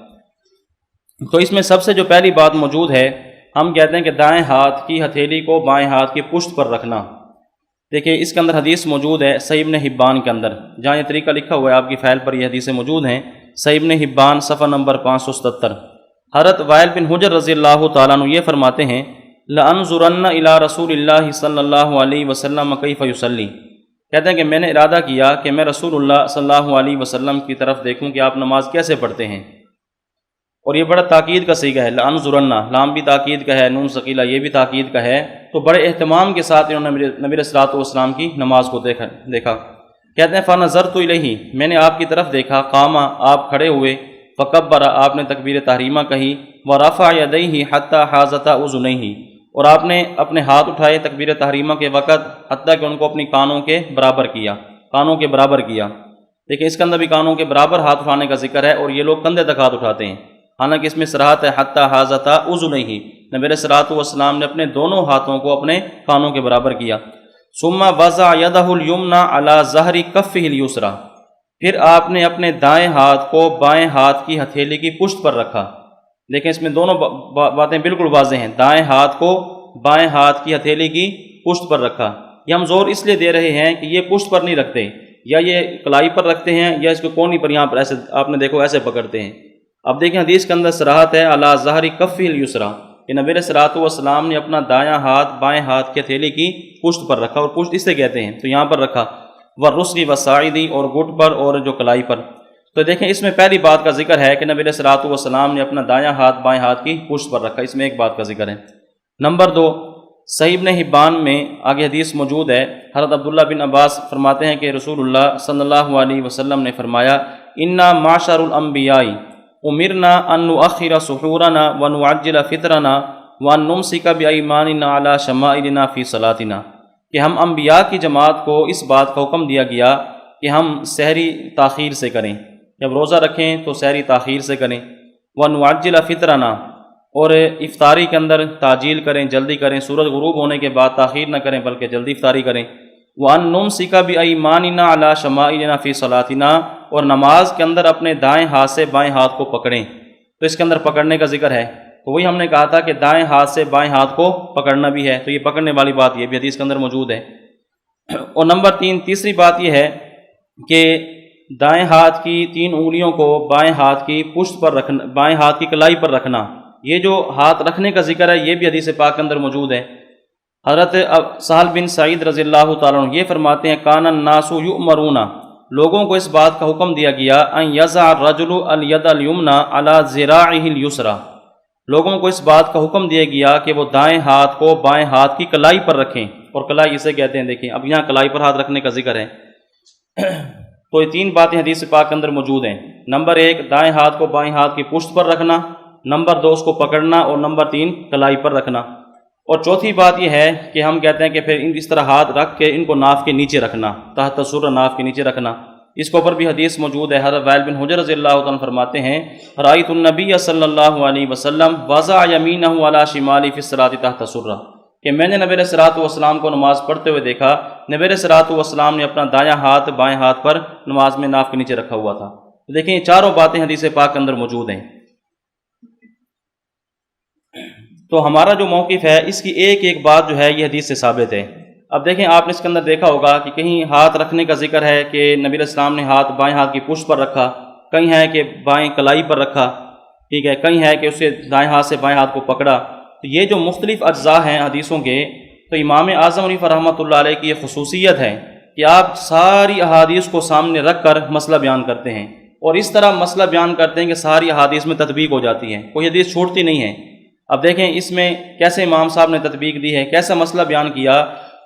تو اس میں سب سے جو پہلی بات موجود ہے، ہم کہتے ہیں کہ دائیں ہاتھ کی ہتھیلی کو بائیں ہاتھ کی پشت پر رکھنا۔ دیکھیں اس کے اندر حدیث موجود ہے صحیح ابن حبان کے اندر، جہاں یہ طریقہ لکھا ہوا ہے آپ کی فائل پر، یہ حدیثیں موجود ہیں صحیح ابن حبان صفحہ نمبر 577۔ حضرت وائل بن حجر رضی اللہ تعالیٰ عنہ یہ فرماتے ہیں لَأَنظُرَنَّ إِلَىٰ رَسُولِ اللَّهِ صلی اللہ علیہ وسلم کیف یصلی، کہتے ہیں کہ میں نے ارادہ کیا کہ میں رسول اللہ صلی اللہ علیہ وسلم کی طرف دیکھوں کہ آپ نماز کیسے پڑھتے ہیں۔ اور یہ بڑا تاکید کا صیغہ ہے، لَأَنظُرَنَّ، لام بھی تاکید کا ہے، نون ثقیلہ یہ بھی تاکید کا ہے۔ تو بڑے اہتمام کے ساتھ انہوں نے نبی علیہ الصلوۃ والسلام کی نماز کو دیکھا۔ کہتے ہیں فَنَظَرْتُ إِلَيْهِ، میں نے آپ کی طرف دیکھا، قام، آپ کھڑے ہوئے، فَكَبَّرَ، آپ نے تکبیر تحریمہ کہی، وَرَفَعَ يَدَيْهِ حَتَّى حَازَتَا أُذُنَيْهِ، اور آپ نے اپنے ہاتھ اٹھائے تکبیر تحریمہ کے وقت حتیٰ کہ ان کو اپنی کانوں کے برابر کیا، کانوں کے برابر کیا۔ دیکھیں اس کے اندر بھی کانوں کے برابر ہاتھ اٹھانے کا ذکر ہے، اور یہ لوگ کندھے تک ہاتھ اٹھاتے ہیں، حالانکہ اس میں صراحت ہے حتیٰ حازتا اذنیہ، نبی علیہ الصلوۃ والسلام نے اپنے دونوں ہاتھوں کو اپنے کانوں کے برابر کیا۔ ثم وضع یدہ الیمنی علی ظہر کفہ الیسری، پھر آپ نے اپنے دائیں ہاتھ کو بائیں ہاتھ کی ہتھیلی کی پشت پر رکھا۔ دیکھیں اس میں دونوں باتیں بالکل واضح ہیں، دائیں ہاتھ کو بائیں ہاتھ کی ہتھیلی کی پشت پر رکھا۔ یہ ہم زور اس لیے دے رہے ہیں کہ یہ پشت پر نہیں رکھتے، یا یہ کلائی پر رکھتے ہیں، یا اس کو کونی پر یہاں پر ایسے آپ نے دیکھو ایسے پکڑتے ہیں۔ اب دیکھیں حدیث کے اندر صراحت ہے علی ظہر کفہ الیسری، کہ نبی علیہ الصلوۃ والسلام نے اپنا دایاں ہاتھ بائیں ہاتھ کی ہتھیلی کی پشت پر رکھا، اور پشت اسے کہتے ہیں، تو یہاں پر رکھا، والرسغ والساعد، اور گٹ پر اور جو کلائی پر۔ تو دیکھیں اس میں پہلی بات کا ذکر ہے کہ نبی علیہ الصلوۃ والسلام نے اپنا دایاں ہاتھ بائیں ہاتھ کی پشت پر رکھا، اس میں ایک بات کا ذکر ہے۔ نمبر 2 صحیح ابن حبان میں آگے حدیث موجود ہے، حضرت عبداللہ بن عباس فرماتے ہیں کہ رسول اللہ صلی اللہ علیہ وسلم نے فرمایا انا معشر الانبیاء امرنا ان نؤخر سحورنا ونعجل فطرنا وان نمسک بایماننا علی شمائلنا فی صلاتنا، کہ ہم انبیاء کی جماعت کو اس بات کا حکم دیا گیا کہ ہم سحری تاخیر سے کریں، جب روزہ رکھیں تو سحری تاخیر سے کریں، ونعجل فطرنا، اور افطاری کے اندر تعجیل کریں، جلدی کریں، سورج غروب ہونے کے بعد تاخیر نہ کریں بلکہ جلدی افطاری کریں، وَأَن نُمْسِكَ بِأَيْمَانِنَا عَلَى شَمَائِلِنَا فِي صَلَاتِنَا، اور نماز کے اندر اپنے دائیں ہاتھ سے بائیں ہاتھ کو پکڑیں۔ تو اس کے اندر پکڑنے کا ذکر ہے، تو وہی ہم نے کہا تھا کہ دائیں ہاتھ سے بائیں ہاتھ کو پکڑنا بھی ہے، تو یہ پکڑنے والی بات یہ بھی حدیث کے اندر موجود ہے۔ اور نمبر تیسری بات یہ ہے کہ دائیں ہاتھ کی 3 انگلیوں کو بائیں ہاتھ کی پشت پر رکھنا، بائیں ہاتھ کی کلائی پر رکھنا، یہ جو ہاتھ رکھنے کا ذکر ہے یہ بھی حدیث پاک کے اندر موجود ہے۔ حضرت سہل بن سعید رضی اللہ تعالیٰ عنہ یہ فرماتے ہیں کان الناس یؤمرون، لوگوں کو اس بات کا حکم دیا گیا ان یضع الرجل الید الیمنی علی ذراعہ الیسری، لوگوں کو اس بات کا حکم دیا گیا کہ وہ دائیں ہاتھ کو بائیں ہاتھ کی کلائی پر رکھیں، اور کلائی اسے کہتے ہیں، دیکھیں اب یہاں کلائی پر ہاتھ رکھنے کا ذکر ہے۔ تو یہ 3 باتیں حدیث پاک کے اندر موجود ہیں، نمبر 1 دائیں ہاتھ کو بائیں ہاتھ کی پشت پر رکھنا، نمبر 2 اس کو پکڑنا، اور نمبر 3 کلائی پر رکھنا۔ اور چوتھی بات یہ ہے کہ ہم کہتے ہیں کہ پھر اس طرح ہاتھ رکھ کے ان کو ناف کے نیچے رکھنا، تحت سر، ناف کے نیچے رکھنا، اس کے اوپر بھی حدیث موجود ہے۔ حضرت وائل بن حجر رضی اللہ عنہ فرماتے ہیں رأیت النبی صلی اللہ علیہ وسلم وضع یمینہ علی شمالہ فی الصلاۃ تحت سرہ، کہ میں نے نبی علیہ الصلوۃ والسلام کو نماز پڑھتے ہوئے دیکھا، نبی علیہ الصلوۃ والسلام نے اپنا دایاں ہاتھ بائیں ہاتھ پر نماز میں ناف کے نیچے رکھا ہوا تھا۔ تو دیکھیں یہ چاروں باتیں حدیث پاک کے اندر موجود ہیں۔ تو ہمارا جو موقف ہے اس کی ایک ایک بات جو ہے یہ حدیث سے ثابت ہے۔ اب دیکھیں آپ نے اس کے اندر دیکھا ہوگا کہ کہیں ہاتھ رکھنے کا ذکر ہے کہ نبی علیہ السلام نے ہاتھ بائیں ہاتھ کی پشت پر رکھا، کہیں ہے کہ بائیں کلائی پر رکھا، ٹھیک ہے، کہیں ہے کہ اسے دائیں ہاتھ سے بائیں ہاتھ کو پکڑا۔ تو یہ جو مختلف اجزاء ہیں حدیثوں کے، تو امام اعظم حنیفہ رحمۃ اللہ علیہ کی یہ خصوصیت ہے کہ آپ ساری احادیث کو سامنے رکھ کر مسئلہ بیان کرتے ہیں، اور اس طرح مسئلہ بیان کرتے ہیں کہ ساری احادیث میں تطبیق ہو جاتی ہے، کوئی حدیث چھوٹتی نہیں ہے۔ اب دیکھیں اس میں کیسے امام صاحب نے تطبیق دی ہے، کیسا مسئلہ بیان کیا،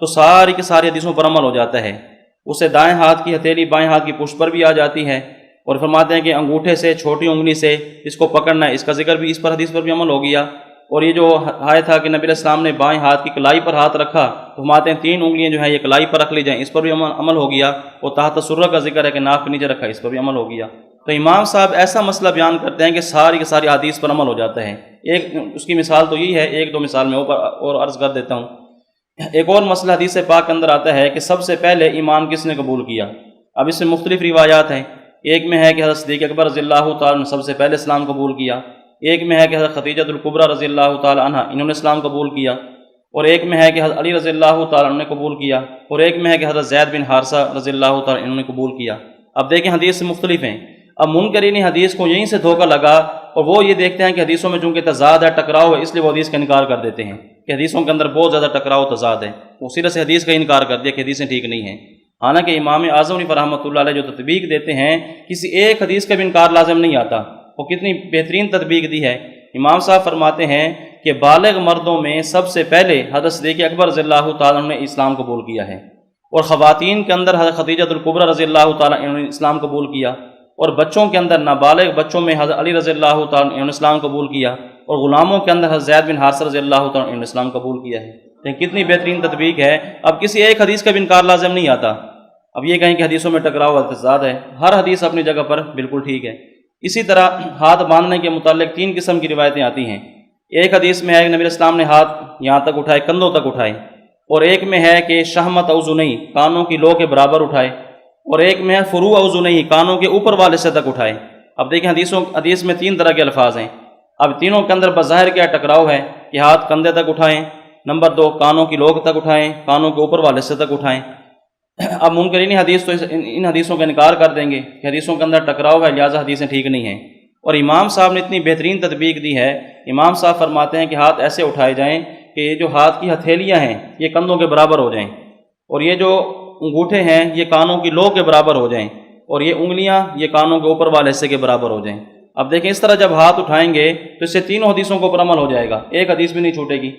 تو ساری کی ساری حدیثوں پر عمل ہو جاتا ہے۔ اسے دائیں ہاتھ کی ہتھیلی بائیں ہاتھ کی پشت پر بھی آ جاتی ہے، اور فرماتے ہیں کہ انگوٹھے سے چھوٹی انگلی سے اس کو پکڑنا ہے، اس کا ذکر بھی اس پر حدیث پر بھی عمل ہو گیا۔ اور یہ جو آیا تھا کہ نبی علیہ السلام نے بائیں ہاتھ کی کلائی پر ہاتھ رکھا، تو فرماتے ہیں 3 انگلیاں جو ہیں یہ کلائی پر رکھ لی جائیں، اس پر بھی عمل ہو گیا۔ اور تحت سرہ کا ذکر ہے کہ ناف کے نیچے رکھا، اس پر بھی عمل ہو گیا۔ تو امام صاحب ایسا مسئلہ بیان کرتے ہیں کہ ساری کی ساری حدیث پر عمل ہو جاتا ہے۔ ایک اس کی مثال تو یہی ہے، 1-2 مثال میں اوپر اور عرض کر دیتا ہوں۔ ایک اور مسئلہ حدیث پاک کے اندر آتا ہے کہ سب سے پہلے ایمان کس نے قبول کیا۔ اب اس میں مختلف روایات ہیں، ایک میں ہے کہ حضرت صدیق اکبر رضی اللہ تعالیٰ نے سب سے پہلے اسلام قبول کیا، ایک میں ہے کہ حضرت خدیجہ الکبریٰ رضی اللہ تعالیٰ عنہ انہوں نے اسلام قبول کیا، اور ایک میں ہے کہ حضرت علی رضی اللہ تعالیٰ عنہ نے قبول کیا، اور ایک میں ہے کہ حضرت زید بن حارثہ رضی اللہ تعالیٰ انہوں نے قبول کیا۔ اب دیکھیں حدیث سے مختلف ہیں۔ اب منکرین حدیث کو یہیں سے دھوکہ لگا، اور وہ یہ دیکھتے ہیں کہ حدیثوں میں چونکہ تضاد ہے، ٹکراؤ ہے، اس لیے وہ حدیث کا انکار کر دیتے ہیں کہ حدیثوں کے اندر بہت زیادہ ٹکراؤ تضاد ہے، وہ سیرت سے حدیث کا انکار کر دیا کہ حدیثیں ٹھیک نہیں ہیں۔ حالانکہ امام اعظم حنیفہ رحمۃ اللہ علیہ جو تطبیق دیتے ہیں، کسی ایک حدیث کا بھی انکار لازم نہیں آتا، وہ کتنی بہترین تطبیق دی ہے۔ امام صاحب فرماتے ہیں کہ بالغ مردوں میں سب سے پہلے حضرت صدیق اکبر رضی اللہ تعالیٰ عنہ نے اسلام قبول کیا ہے، اور خواتین کے اندر حضرت خدیجہ الکبریٰ رضی اللہ تعالیٰ عنہ نے اسلام قبول کیا، اور بچوں کے اندر نابالغ بچوں میں حضرت علی رضی اللہ تعالیٰ عنہ نے اسلام قبول کیا، اور غلاموں کے اندر حضرت زید بن حارثہ رضی اللہ تعالیٰ عنہ نے اسلام قبول کیا ہے۔ لیکن کتنی بہترین تطبیق ہے۔ اب کسی ایک حدیث کا بھی انکار لازم نہیں آتا۔ اب یہ کہیں کہ حدیثوں میں ٹکراؤ تضاد ہے، ہر حدیث اپنی جگہ پر بالکل ٹھیک ہے۔ اسی طرح ہاتھ باندھنے کے متعلق 3 قسم کی روایتیں آتی ہیں۔ ایک حدیث میں ہے کہ نبی علیہ السلام نے ہاتھ یہاں تک اٹھائے، کندھوں تک اٹھائے، اور ایک میں ہے کہ شہمت اذنی، کانوں کی لو کے برابر اٹھائے، اور ایک میں ہے فروع اذنی، کانوں کے اوپر والے حصے تک اٹھائے۔ اب دیکھیں حدیث میں 3 طرح کے الفاظ ہیں۔ اب تینوں کے اندر بظاہر کیا ٹکراؤ ہے کہ ہاتھ کندھے تک اٹھائیں، نمبر 2 کانوں کی لوگ تک اٹھائیں، کانوں کے اوپر والے حصے تک اٹھائیں۔ اب منکرین حدیث تو ان حدیثوں کا انکار کر دیں گے کہ حدیثوں کے اندر ٹکراؤ ہے، لہٰذا حدیثیں ٹھیک نہیں ہیں۔ اور امام صاحب نے اتنی بہترین تطبیق دی ہے، امام صاحب فرماتے ہیں کہ ہاتھ ایسے اٹھائے جائیں کہ یہ جو ہاتھ کی ہتھیلیاں ہیں یہ کندھوں کے برابر ہو جائیں، اور یہ جو انگوٹھے ہیں یہ کانوں کی لو کے برابر ہو جائیں، اور یہ انگلیاں یہ کانوں کے اوپر والے حصے کے برابر ہو جائیں۔ اب دیکھیں اس طرح جب ہاتھ اٹھائیں گے تو اس سے 3 حدیثوں کو پر عمل ہو جائے گا، ایک حدیث بھی نہیں چھوٹے گی۔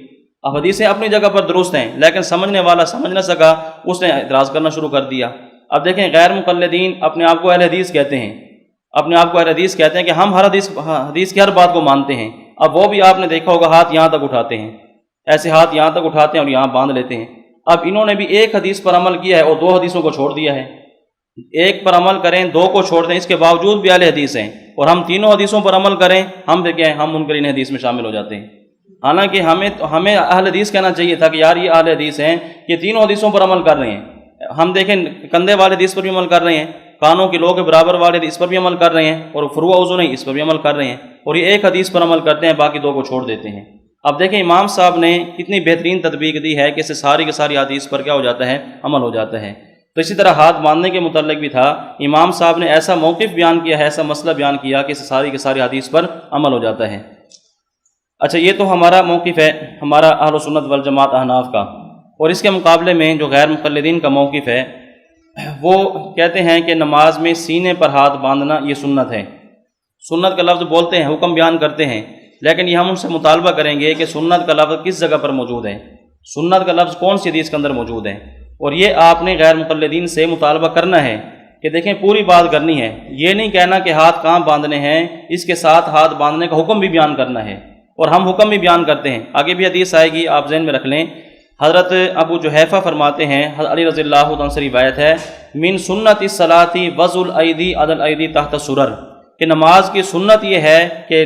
اب حدیثیں اپنی جگہ پر درست ہیں، لیکن سمجھنے والا سمجھ نہ سکا، اس نے اعتراض کرنا شروع کر دیا۔ اب دیکھیں غیر مقلدین اپنے آپ کو اہل حدیث کہتے ہیں، اپنے آپ کو اہل حدیث کہتے ہیں کہ ہم ہر حدیث کی ہر بات کو مانتے ہیں۔ اب وہ بھی آپ نے دیکھا ہوگا ہاتھ یہاں تک اٹھاتے ہیں، ایسے ہاتھ یہاں تک اٹھاتے ہیں اور یہاں باندھ لیتے ہیں۔ اب انہوں نے بھی ایک حدیث پر عمل کیا ہے اور 2 حدیثوں کو چھوڑ دیا ہے۔ ایک پر عمل کریں 2 کو چھوڑ دیں، اس کے باوجود بھی اہل حدیث ہیں، اور ہم 3 حدیثوں پر عمل کریں، ہم دیکھیں ہم منکرین حدیث میں شامل ہو جاتے ہیں۔ حالانکہ ہمیں اہل حدیث کہنا چاہیے تھا کہ یار یہ اہل حدیث ہیں، یہ 3 حدیثوں پر عمل کر رہے ہیں، ہم دیکھیں کندھے والے حدیث پر بھی عمل کر رہے ہیں، کانوں کے لوگ کے برابر والے اس پر بھی عمل کر رہے ہیں، اور فروع وضو نہیں اس پر بھی عمل کر رہے ہیں، اور یہ ایک حدیث پر عمل کرتے ہیں، باقی دو کو چھوڑ دیتے ہیں۔ اب دیکھیں امام صاحب نے کتنی بہترین تطبیق دی ہے کہ اسے ساری کی ساری حدیث پر کیا ہو جاتا ہے، عمل ہو جاتا ہے۔ تو اسی طرح ہاتھ باندھنے کے متعلق بھی تھا، امام صاحب نے ایسا موقف بیان کیا ہے، ایسا مسئلہ بیان کیا کہ اسے ساری کی ساری حدیث پر عمل ہو جاتا ہے۔ اچھا، یہ تو ہمارا موقف ہے، ہمارا اہل سنت والجماعت احناف کا، اور اس کے مقابلے میں جو غیر مقلدین کا موقف ہے وہ کہتے ہیں کہ نماز میں سینے پر ہاتھ باندھنا یہ سنت ہے۔ سنت کا لفظ بولتے ہیں، حکم بیان کرتے ہیں، لیکن یہ ہم ان سے مطالبہ کریں گے کہ سنت کا لفظ کس جگہ پر موجود ہے، سنت کا لفظ کون سی حدیث کے اندر موجود ہے، اور یہ آپ نے غیر مقلدین سے مطالبہ کرنا ہے کہ دیکھیں پوری بات کرنی ہے، یہ نہیں کہنا کہ ہاتھ کہاں باندھنے ہیں، اس کے ساتھ ہاتھ باندھنے کا حکم بھی بیان کرنا ہے، اور ہم حکم بھی بیان کرتے ہیں۔ آگے بھی حدیث آئے گی، آپ ذہن میں رکھ لیں۔ حضرت ابو جحیفہ فرماتے ہیں، حضرت علی رضی اللہ عنہ سے روایت ہے، من سنت الصلاۃ وضع الایدی علی الایدی تحت السرر، کہ نماز کی سنت یہ ہے کہ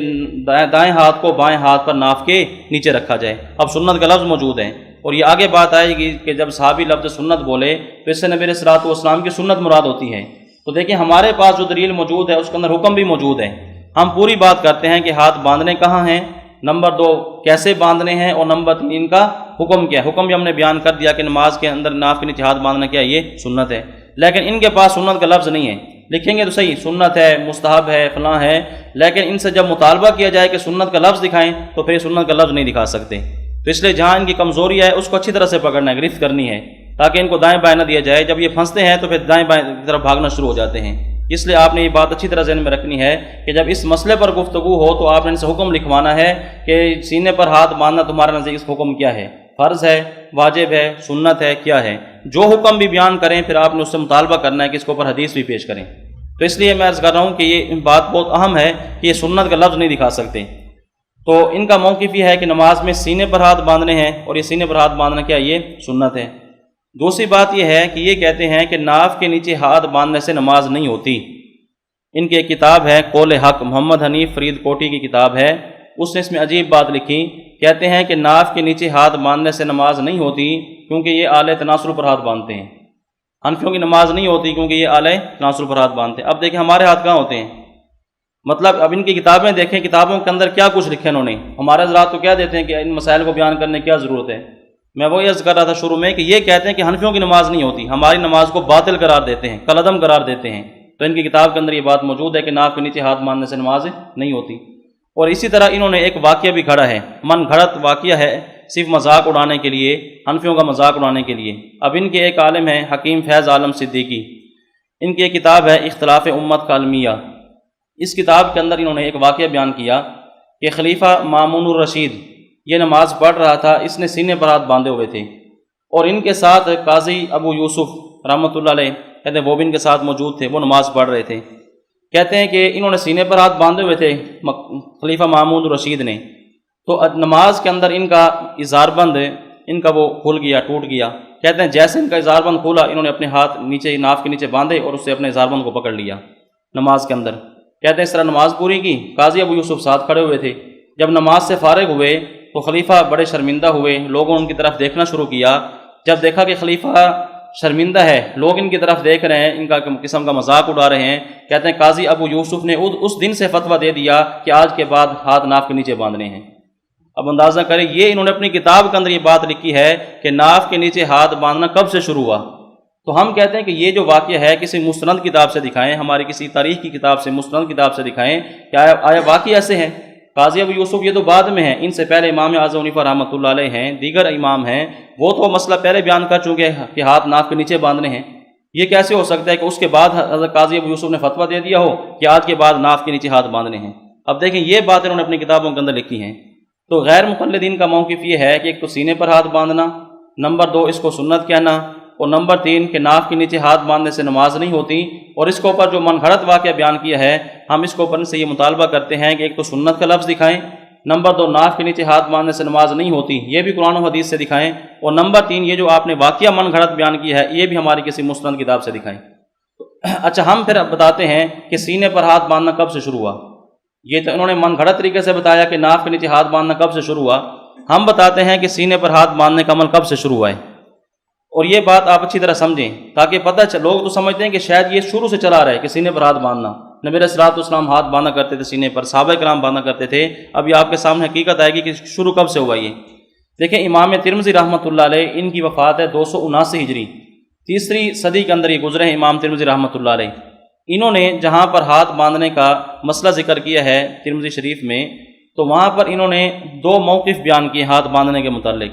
دائیں ہاتھ کو بائیں ہاتھ پر ناف کے نیچے رکھا جائے۔ اب سنت کا لفظ موجود ہے، اور یہ آگے بات آئے گی کہ جب صحابی لفظ سنت بولے تو اس سے نبی علیہ الصلوۃ والسلام کی سنت مراد ہوتی ہے۔ تو دیکھیں ہمارے پاس جو دلیل موجود ہے اس کے اندر حکم بھی موجود ہے۔ ہم پوری بات کرتے ہیں کہ ہاتھ باندھنے کہاں ہیں، نمبر 2 کیسے باندھنے ہیں، اور نمبر 3 ان کا حکم کیا ہے۔ حکم بھی ہم نے بیان کر دیا کہ نماز کے اندر ناف کے نیچے ہاتھ باندھنا کیا یہ سنت ہے، لیکن ان کے پاس سنت کا لفظ نہیں ہے۔ لکھیں گے تو صحیح سنت ہے، مستحب ہے، فلاں ہے، لیکن ان سے جب مطالبہ کیا جائے کہ سنت کا لفظ دکھائیں تو پھر سنت کا لفظ نہیں دکھا سکتے۔ تو اس لیے جہاں ان کی کمزوری ہے اس کو اچھی طرح سے پکڑنا ہے، گرفت کرنی ہے، تاکہ ان کو دائیں بائیں نہ دیا جائے۔ جب یہ پھنستے ہیں تو پھر دائیں بائیں کی طرف بھاگنا شروع ہو جاتے ہیں۔ اس لیے آپ نے یہ بات اچھی طرح ذہن میں رکھنی ہے کہ جب اس مسئلے پر گفتگو ہو تو آپ نے ان سے حکم لکھوانا ہے کہ سینے پر ہاتھ باندھنا تمہارا نزدیک اس حکم کیا ہے، فرض ہے، واجب ہے، سنت ہے، کیا ہے۔ جو حکم بھی بیان کریں پھر آپ نے اس سے مطالبہ کرنا ہے کہ اس کے اوپر حدیث بھی پیش کریں۔ تو اس لیے میں عرض کر رہا ہوں کہ یہ بات بہت اہم ہے کہ یہ سنت کا لفظ نہیں دکھا سکتے۔ تو ان کا موقف یہ ہے کہ نماز میں سینے پر ہاتھ باندھنے ہیں، اور یہ سینے پر ہاتھ باندھنا کیا یہ سنت ہے۔ دوسری بات یہ ہے کہ یہ کہتے ہیں کہ ناف کے نیچے ہاتھ باندھنے سے نماز نہیں ہوتی۔ ان کی ایک کتاب ہے قول حق، محمد حنیف فرید کوٹی کی کتاب ہے، اس نے اس میں عجیب بات لکھی، کہتے ہیں کہ ناف کے نیچے ہاتھ باندھنے سے نماز نہیں ہوتی کیونکہ یہ آلہ تناسل پر ہاتھ باندھتے ہیں۔ حنفیوں کی نماز نہیں ہوتی کیونکہ یہ آلہ تناسل پر ہاتھ باندھتے ہیں۔ اب دیکھیں ہمارے ہاتھ کہاں ہوتے ہیں، مطلب اب ان کی کتابیں دیکھیں، کتابوں کے اندر کیا کچھ لکھے انہوں نے۔ ہمارے حضرات تو کیا دیتے ہیں کہ ان مسائل کو بیان کرنے کی کیا ضرورت ہے۔ میں وہی عرض کر رہا تھا شروع میں کہ یہ کہتے ہیں کہ حنفیوں کی نماز نہیں ہوتی، ہماری نماز کو باطل قرار دیتے ہیں، کالعدم قرار دیتے ہیں۔ تو ان کی کتاب کے اندر یہ بات موجود ہے کہ ناف کے نیچے ہاتھ باندھنے سے نماز نہیں ہوتی۔ اور اسی طرح انہوں نے ایک واقعہ بھی کھڑا ہے، من گھڑت واقعہ ہے، صرف مذاق اڑانے کے لیے، حنفیوں کا مذاق اڑانے کے لیے۔ اب ان کے ایک عالم ہیں حکیم فیض عالم صدیقی، ان کی ایک کتاب ہے اختلاف امت کا المیہ۔ اس کتاب کے اندر انہوں نے ایک واقعہ بیان کیا کہ خلیفہ مامون الرشید یہ نماز پڑھ رہا تھا، اس نے سینے پر ہاتھ باندھے ہوئے تھے، اور ان کے ساتھ قاضی ابو یوسف رحمۃ اللہ علیہ کہتے ہیں وہ بھی ان کے ساتھ موجود تھے، وہ نماز پڑھ رہے تھے۔ کہتے ہیں کہ انہوں نے سینے پر ہاتھ باندھے ہوئے تھے خلیفہ مامون الرشید نے، تو نماز کے اندر ان کا اظہار بند ان کا وہ کھل گیا، ٹوٹ گیا۔ کہتے ہیں جیسے ان کا اظہار بند کھولا انہوں نے اپنے ہاتھ نیچے ناف کے نیچے باندھے اور اس سے اپنے اظہار بند کو پکڑ لیا نماز کے اندر۔ کہتے ہیں اس طرح نماز پوری کی۔ قاضی ابو یوسف ساتھ کھڑے ہوئے تھے۔ جب نماز سے فارغ ہوئے تو خلیفہ بڑے شرمندہ ہوئے، لوگوں ان کی طرف دیکھنا شروع کیا۔ جب دیکھا کہ خلیفہ شرمندہ ہے، لوگ ان کی طرف دیکھ رہے ہیں، ان کا قسم کا مذاق اڑا رہے ہیں، کہتے ہیں قاضی ابو یوسف نے اس دن سے فتویٰ دے دیا کہ آج کے بعد ہاتھ ناف کے نیچے باندھنے ہیں۔ اب اندازہ کریں، یہ انہوں نے اپنی کتاب کے اندر یہ بات لکھی ہے کہ ناف کے نیچے ہاتھ باندھنا کب سے شروع ہوا۔ تو ہم کہتے ہیں کہ یہ جو واقعہ ہے کسی مستند کتاب سے دکھائیں، ہماری کسی تاریخ کی کتاب سے، مستند کتاب سے دکھائیں کہ آیا واقعی ایسے ہیں۔ قاضی ابو یوسف یہ تو بعد میں ہیں، ان سے پہلے امام اعظم حنیفہ رحمۃ اللہ علیہ ہیں، دیگر امام ہیں، وہ تو مسئلہ پہلے بیان کر چکے کہ ہاتھ ناف کے نیچے باندھنے ہیں۔ یہ کیسے ہو سکتا ہے کہ اس کے بعد حضرت قاضی ابو یوسف نے فتویٰ دے دیا ہو کہ آج کے بعد ناف کے نیچے ہاتھ باندھنے ہیں۔ اب دیکھیں یہ بات انہوں نے اپنی کتابوں کے اندر لکھی ہیں۔ تو غیر مقلدین کا موقف یہ ہے کہ ایک تو سینے پر ہاتھ باندھنا، نمبر 2 اس کو سنت کہنا، اور نمبر 3 کہ ناف کے نیچے ہاتھ باندھنے سے نماز نہیں ہوتی۔ اور اس کے اوپر جو من گھڑت واقعہ بیان کیا ہے، ہم اس کے اوپر سے یہ مطالبہ کرتے ہیں کہ ایک تو سنت کا لفظ دکھائیں، نمبر 2 ناف کے نیچے ہاتھ باندھنے سے نماز نہیں ہوتی، یہ بھی قرآن و حدیث سے دکھائیں، اور نمبر 3 یہ جو آپ نے واقعہ من گھڑت بیان کیا ہے یہ بھی ہماری کسی مستند کتاب سے دکھائیں۔ اچھا، ہم پھر بتاتے ہیں کہ سینے پر ہاتھ باندھنا کب سے شروع ہوا۔ یہ تو انہوں نے من گھڑت طریقے سے بتایا کہ ناف کے نیچے ہاتھ باندھنا کب سے شروع ہوا۔ ہم بتاتے ہیں کہ سینے پر ہاتھ باندھنے کا عمل کب سے شروع ہوا ہے، اور یہ بات آپ اچھی طرح سمجھیں تاکہ پتہ چلے. لوگ تو سمجھتے ہیں کہ شاید یہ شروع سے چلا رہا ہے کہ سینے پر ہاتھ باندھنا. نبی علیہ الصلوۃ والسلام ہاتھ باندھا کرتے تھے سینے پر، صحابہ کرام باندھا کرتے تھے. اب یہ آپ کے سامنے حقیقت آئے گی کہ شروع کب سے ہوا یہ. دیکھیں امام ترمذی رحمۃ اللہ علیہ، ان کی وفات ہے 279 ہجری، تیسری صدی کے اندر یہ گزرے ہیں امام ترمذی رحمۃ اللہ علیہ. انہوں نے جہاں پر ہاتھ باندھنے کا مسئلہ ذکر کیا ہے ترمذی شریف میں، تو وہاں پر انہوں نے 2 موقف بیان کیے ہاتھ باندھنے کے متعلق.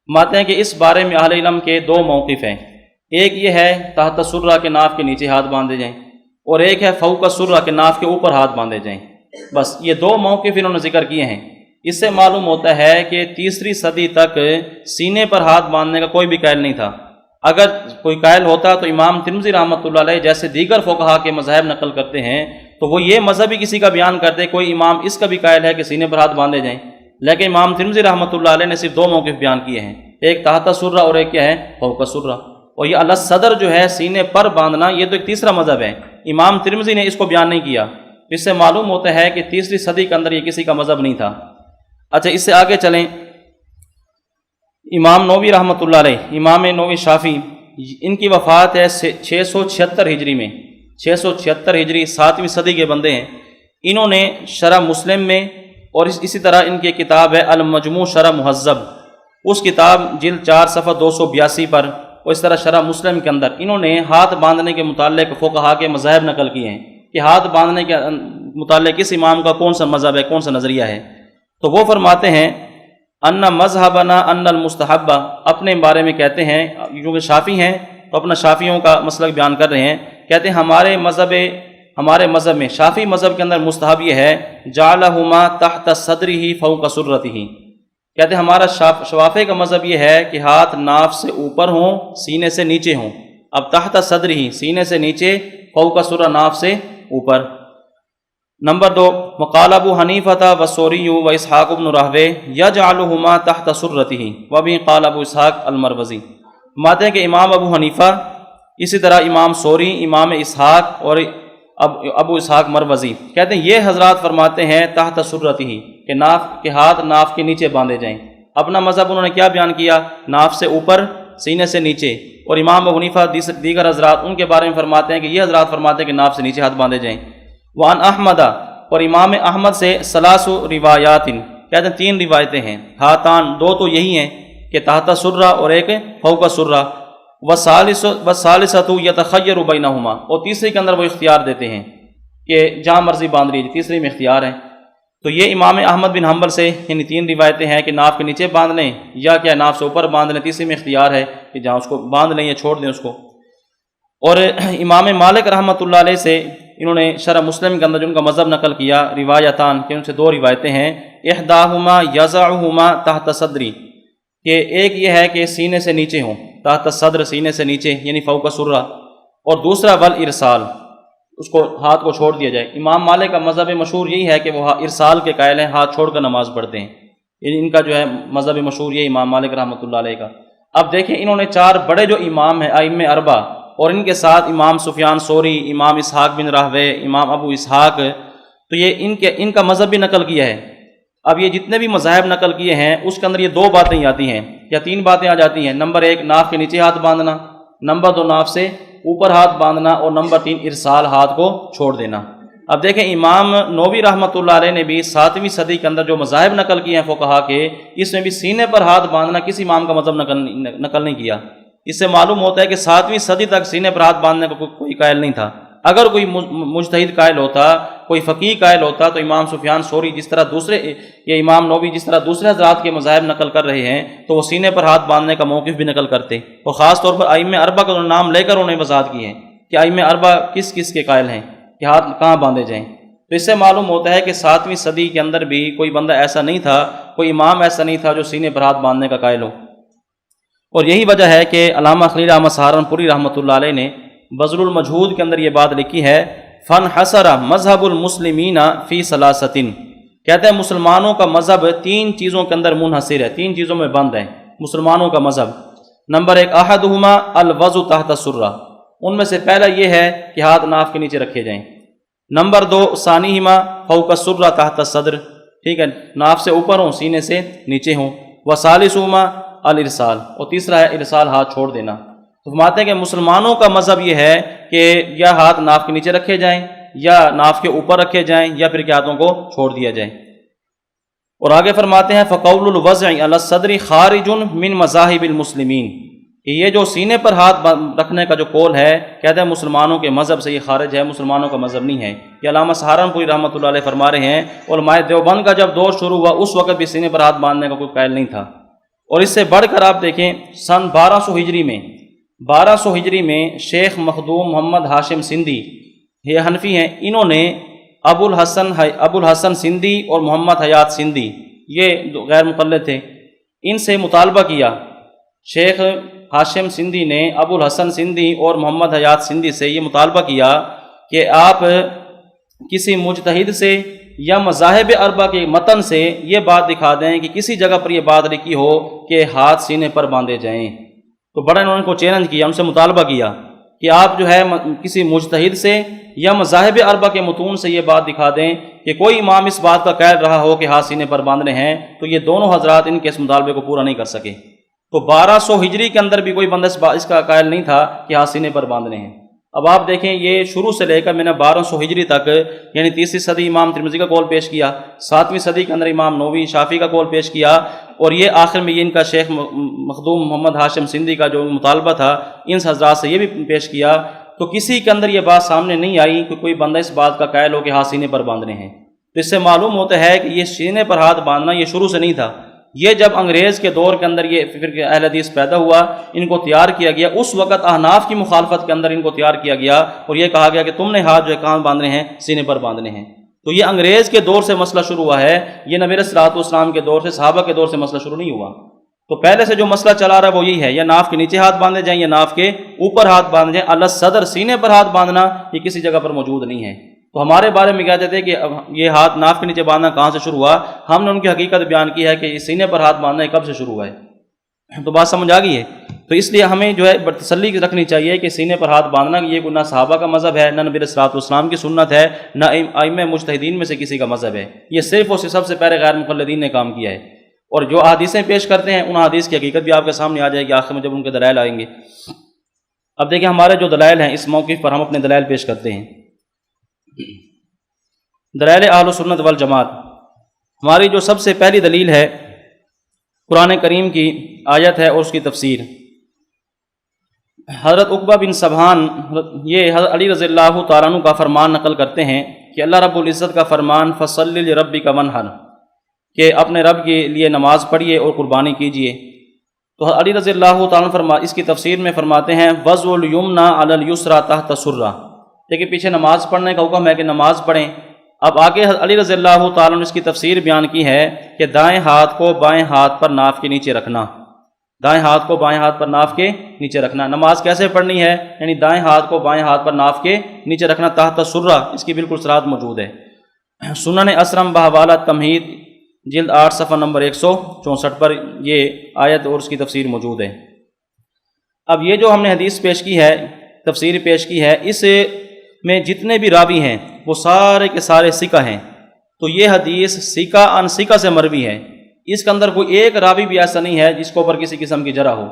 مانتے ہیں کہ اس بارے میں اہل علم کے 2 موقف ہیں. ایک یہ ہے تحت سرہ کے ناف کے نیچے ہاتھ باندھے جائیں، اور ایک ہے فوق سرہ کے ناف کے اوپر ہاتھ باندھے جائیں. بس یہ 2 موقف انہوں نے ذکر کیے ہیں. اس سے معلوم ہوتا ہے کہ تیسری صدی تک سینے پر ہاتھ باندھنے کا کوئی بھی قائل نہیں تھا. اگر کوئی قائل ہوتا تو امام ترمذی رحمۃ اللہ علیہ جیسے دیگر فقہا کے مذاہب نقل کرتے ہیں تو وہ یہ مذہب ہی کسی کا بیان کرتے، کوئی امام اس کا بھی قائل ہے کہ سینے پر ہاتھ باندھے جائیں. لیکن امام ترمذی رحمۃ اللہ علیہ نے صرف 2 موقف بیان کیے ہیں، ایک تحت سرہ اور ایک کیا ہے فوق سرہ. اور یہ علی صدر جو ہے سینے پر باندھنا، یہ تو ایک تیسرا مذہب ہے. امام ترمذی نے اس کو بیان نہیں کیا. اس سے معلوم ہوتا ہے کہ تیسری صدی کے اندر یہ کسی کا مذہب نہیں تھا. اچھا اس سے آگے چلیں. امام نووی رحمۃ اللہ علیہ، امام نووی شافعی، ان کی وفات ہے 676 ہجری میں. 676 ہجری 7ویں صدی کے بندے ہیں. انہوں نے شرح مسلم میں، اور اسی طرح ان کی کتاب ہے المجموع شرح مہذب، اس کتاب جلد 4 صفحہ 282 پر، اور اس طرح شرح مسلم کے اندر انہوں نے ہاتھ باندھنے کے متعلق فقہا کے مذاہب نقل کیے ہیں کہ ہاتھ باندھنے کے متعلق کس امام کا کون سا مذہب ہے، کون سا نظریہ ہے. تو وہ فرماتے ہیں ان مذہبنا ان المستحبہ، اپنے بارے میں کہتے ہیں کیونکہ شافعی ہیں تو اپنا شافعیوں کا مسلک بیان کر رہے ہیں. کہتے ہیں ہمارے مذہب میں، شافعی مذہب کے اندر مستحب یہ ہے جعلہما تحت صدرہ فوق سرتہ. کہتے ہیں ہمارا شوافی کا مذہب یہ ہے کہ ہاتھ ناف سے اوپر ہوں، سینے سے نیچے ہوں. اب تحت صدرہ سینے سے نیچے، فوق سرہ ناف سے اوپر. نمبر 2 وقال ابو حنیفہ والثوری واسحاق بن راہوے یجعلہما تحت سرتہ وبہ قال ابو اسحاق المروزی. مانتے ہیں کہ امام ابو حنیفہ، اسی طرح امام ثوری، امام اسحاق اور ابو اسحاق مروزی کہتے ہیں یہ حضرات فرماتے ہیں تحت سرتہ کہ ہاتھ ناف کے نیچے باندھے جائیں. اپنا مذہب انہوں نے کیا بیان کیا؟ ناف سے اوپر، سینے سے نیچے. اور امام ابو حنیفہ دیگر حضرات ان کے بارے میں فرماتے ہیں کہ یہ حضرات فرماتے ہیں کہ ناف سے نیچے ہاتھ باندھے جائیں. وان احمد، اور امام احمد سے 3 روایات، کہتے ہیں 3 روایتیں ہیں. ہاتان 2 تو یہی ہیں کہ تحت سرہ اور ایک فوق سرہ. والثالثۃ یتخیر بینہما، اور تیسری کے اندر وہ اختیار دیتے ہیں کہ جہاں مرضی باندھ لیجیے، تیسری میں اختیار ہے. تو یہ امام احمد بن حنبل سے یعنی 3 روایتیں ہیں کہ ناف کے نیچے باندھ لیں یا کیا ناف سے اوپر باندھ لیں. تیسری میں اختیار ہے کہ جہاں اس کو باندھ لیں یا چھوڑ دیں اس کو. اور امام مالک رحمۃ اللہ علیہ سے انہوں نے شرح مسلم کے اندر جو ان کا مذہب نقل کیا روایتان، کہ ان سے 2 روایتیں ہیں. احداہما یضعہما تحت صدری، کہ ایک یہ ہے کہ سینے سے نیچے ہوں، تحت صدر سینے سے نیچے یعنی فوق سرہ، اور دوسرا والارسال، اس کو ہاتھ کو چھوڑ دیا جائے. امام مالک کا مذہب مشہور یہی ہے کہ وہ ارسال کے قائل ہیں، ہاتھ چھوڑ کر نماز پڑھتے ہیں. ان کا جو ہے مذہب مشہور یہ امام مالک رحمۃ اللہ علیہ کا. اب دیکھیں انہوں نے 4 بڑے جو امام ہیں ائمہ 4، اور ان کے ساتھ امام سفیان ثوری، امام اسحاق بن راہوے، امام ابو اسحاق، تو یہ ان کا مذہب بھی نقل کیا ہے. اب یہ جتنے بھی مذاہب نقل کیے ہیں اس کے اندر یہ 2 باتیں آتی ہیں یا 3 باتیں آ جاتی ہیں. نمبر 1 ناف کے نیچے ہاتھ باندھنا، نمبر 2 ناف سے اوپر ہاتھ باندھنا، اور نمبر 3 ارسال، ہاتھ کو چھوڑ دینا. اب دیکھیں امام نووی رحمۃ اللہ علیہ نے بھی 7ویں صدی کے اندر جو مذاہب نقل کیے ہیں فقہا کے، اس میں بھی سینے پر ہاتھ باندھنا کسی امام کا مذہب نقل نہیں کیا. اس سے معلوم ہوتا ہے کہ 7ویں صدی تک سینے پر ہاتھ باندھنے کا کوئی قائل نہیں تھا. اگر کوئی مجتہد قائل ہوتا، کوئی فقیہ قائل ہوتا، تو امام سفیان ثوری جس طرح یہ امام نووی جس طرح دوسرے حضرات کے مذاہب نقل کر رہے ہیں تو وہ سینے پر ہاتھ باندھنے کا موقف بھی نقل کرتے. اور خاص طور پر ائمہ 4 کا نام لے کر انہیں وضاحت کی ہے کہ ائمہ 4 کس کس کے قائل ہیں کہ ہاتھ کہاں باندھے جائیں. تو اس سے معلوم ہوتا ہے کہ 7ویں صدی کے اندر بھی کوئی بندہ ایسا نہیں تھا، کوئی امام ایسا نہیں تھا جو سینے پر ہاتھ باندھنے کا قائل ہو. اور یہی وجہ ہے کہ علامہ خلیل احمد سہارنپوری رحمۃ اللہ علیہ نے بذل المجہود کے اندر یہ بات لکھی ہے، فانحصر مذہب المسلمین فی 3، کہتے ہیں مسلمانوں کا مذہب 3 چیزوں کے اندر منحصر ہے، 3 چیزوں میں بند ہے مسلمانوں کا مذہب. نمبر 1 احدہما الوضع تحت السرہ، ان میں سے پہلا یہ ہے کہ ہاتھ ناف کے نیچے رکھے جائیں. نمبر 2 ثانیہما فوق السرہ تحت الصدر، ٹھیک ہے، ناف سے اوپر ہوں، سینے سے نیچے ہوں. وثالثہما الارسال، اور تیسرا ہے ارسال، ہاتھ چھوڑ دینا. تو فرماتے ہیں کہ مسلمانوں کا مذہب یہ ہے کہ یا ہاتھ ناف کے نیچے رکھے جائیں یا ناف کے اوپر رکھے جائیں یا پھر کہ ہاتھوں کو چھوڑ دیا جائے۔ اور آگے فرماتے ہیں فقول الوضع علی الصدر خارج من مذاہب المسلمین، کہ یہ جو سینے پر ہاتھ رکھنے کا جو قول ہے، کہتے ہیں مسلمانوں کے مذہب سے یہ خارج ہے، مسلمانوں کا مذہب نہیں ہے۔ یہ علامہ سہارنپوری رحمۃ اللہ علیہ فرما رہے ہیں علماء دیوبند کا جب دور شروع ہوا اس وقت بھی سینے پر ہاتھ باندھنے کا کوئی قائل نہیں تھا۔ اور اس سے بڑھ کر آپ دیکھیں سن 1200 ہجری میں شیخ مخدوم محمد ہاشم سندھی، یہ حنفی ہیں، انہوں نے ابو الحسن سندھی اور محمد حیات سندھی، یہ غیر مقلد تھے، ان سے مطالبہ کیا۔ شیخ ہاشم سندھی نے ابو الحسن سندھی اور محمد حیات سندھی سے یہ مطالبہ کیا کہ آپ کسی مجتہد سے یا مذاہب اربعہ کے متن سے یہ بات دکھا دیں کہ کسی جگہ پر یہ بات لکھی ہو کہ ہاتھ سینے پر باندھے جائیں۔ تو بڑا انہوں نے کو چیلنج کیا، ان سے مطالبہ کیا کہ آپ جو ہے کسی مجتہد سے یا مذاہب اربعہ کے متون سے یہ بات دکھا دیں کہ کوئی امام اس بات کا قائل رہا ہو کہ ہاتھ سینے پر باندھنے ہیں۔ تو یہ دونوں حضرات ان کے اس مطالبے کو پورا نہیں کر سکے۔ تو 1200 ہجری کے اندر بھی کوئی بندہ اس کا قائل نہیں تھا کہ ہاتھ سینے پر باندھنے ہیں۔ اب آپ دیکھیں یہ شروع سے لے کر میں نے 1200 ہجری تک یعنی 3ری صدی امام ترمذی کا قول پیش کیا، 7ویں صدی کے اندر امام نووی شافعی کا قول پیش کیا، اور یہ آخر میں یہ ان کا شیخ مخدوم محمد ہاشم سندھی کا جو مطالبہ تھا ان حضرات سے یہ بھی پیش کیا۔ تو کسی کے اندر یہ بات سامنے نہیں آئی کہ کوئی بندہ اس بات کا قائل ہو کہ ہاتھ سینے پر باندھنے ہیں۔ تو اس سے معلوم ہوتا ہے کہ یہ سینے پر ہاتھ باندھنا یہ شروع سے نہیں تھا، یہ جب انگریز کے دور کے اندر یہ فکر اہل حدیث پیدا ہوا، ان کو تیار کیا گیا، اس وقت احناف کی مخالفت کے اندر ان کو تیار کیا گیا اور یہ کہا گیا کہ تم نے ہاتھ جو ہے کہاں باندھنے ہیں؟ سینے پر باندھنے ہیں۔ تو یہ انگریز کے دور سے مسئلہ شروع ہوا ہے، یہ نبی صلی اللہ علیہ وسلم کے دور سے صحابہ کے دور سے مسئلہ شروع نہیں ہوا۔ تو پہلے سے جو مسئلہ چلا رہا ہے وہ یہی ہے، یا ناف کے نیچے ہاتھ باندھے جائیں یا ناف کے اوپر ہاتھ باندھے جائیں۔ اللہ صدر سینے پر ہاتھ باندھنا یہ کسی جگہ پر موجود نہیں ہے۔ تو ہمارے بارے میں کہتے تھے کہ یہ ہاتھ ناف کے نیچے باندھنا کہاں سے شروع ہوا، ہم نے ان کی حقیقت بیان کی ہے کہ یہ سینے پر ہاتھ باندھنا کب سے شروع ہوا ہے۔ تو بات سمجھ آ گئی ہے؟ تو اس لیے ہمیں جو ہے تسلی رکھنی چاہیے کہ سینے پر ہاتھ باندھنا یہ نہ صحابہ کا مذہب ہے، نہ نبی صلی اللہ علیہ وسلم کی سنت ہے، نہ ائمہ مجتہدین میں سے کسی کا مذہب ہے۔ یہ صرف اور سب سے پہلے غیر مقلدین نے کام کیا ہے، اور جو احادیثیں پیش کرتے ہیں ان احادیث کی حقیقت بھی آپ کے سامنے آ جائے گی آخر میں جب ان کے دلائل آئیں گے۔ اب دیکھیں ہمارے جو دلائل ہیں اس موقف پر ہم اپنے دلائل پیش کرتے ہیں۔ دلائل اہل سنت والجماعت، ہماری جو سب سے پہلی دلیل ہے قرآن کریم کی آیت ہے اور اس کی تفسیر۔ حضرت عقبہ بن سبحان یہ حضرت علی رضی اللہ تعالیٰ عنہ کا فرمان نقل کرتے ہیں کہ اللہ رب العزت کا فرمان فصلی لربک وانحر، کہ اپنے رب کے لیے نماز پڑھیے اور قربانی کیجیے۔ تو علی رضی اللہ تعالیٰ اس کی تفسیر میں فرماتے ہیں وضع الیمنی علی الیسری تحت السرہ، کہ پیچھے نماز پڑھنے کا حکم ہے کہ نماز پڑھیں۔ اب آگے علی رضی اللہ تعالیٰ نے اس کی تفسیر بیان کی ہے کہ دائیں ہاتھ کو بائیں ہاتھ پر ناف کے نیچے رکھنا، دائیں ہاتھ کو بائیں ہاتھ پر ناف کے نیچے رکھنا۔ نماز کیسے پڑھنی ہے؟ یعنی دائیں ہاتھ کو بائیں ہاتھ پر ناف کے نیچے رکھنا تحت السرہ، اس کی بالکل صراحت موجود ہے۔ سنن اسرم بحوالہ تمہید جلد 8 صفحہ نمبر 164 پر یہ آیت اور اس کی تفسیر موجود ہے۔ اب یہ جو ہم نے حدیث پیش کی ہے، تفسیر پیش کی ہے، اس میں جتنے بھی راوی ہیں وہ سارے کے سارے ثقہ ہیں۔ تو یہ حدیث ثقہ عن ثقہ سے مروی ہے، اس کے اندر کوئی ایک راوی بھی ایسا نہیں ہے جس کے اوپر کسی قسم کی جرح ہو،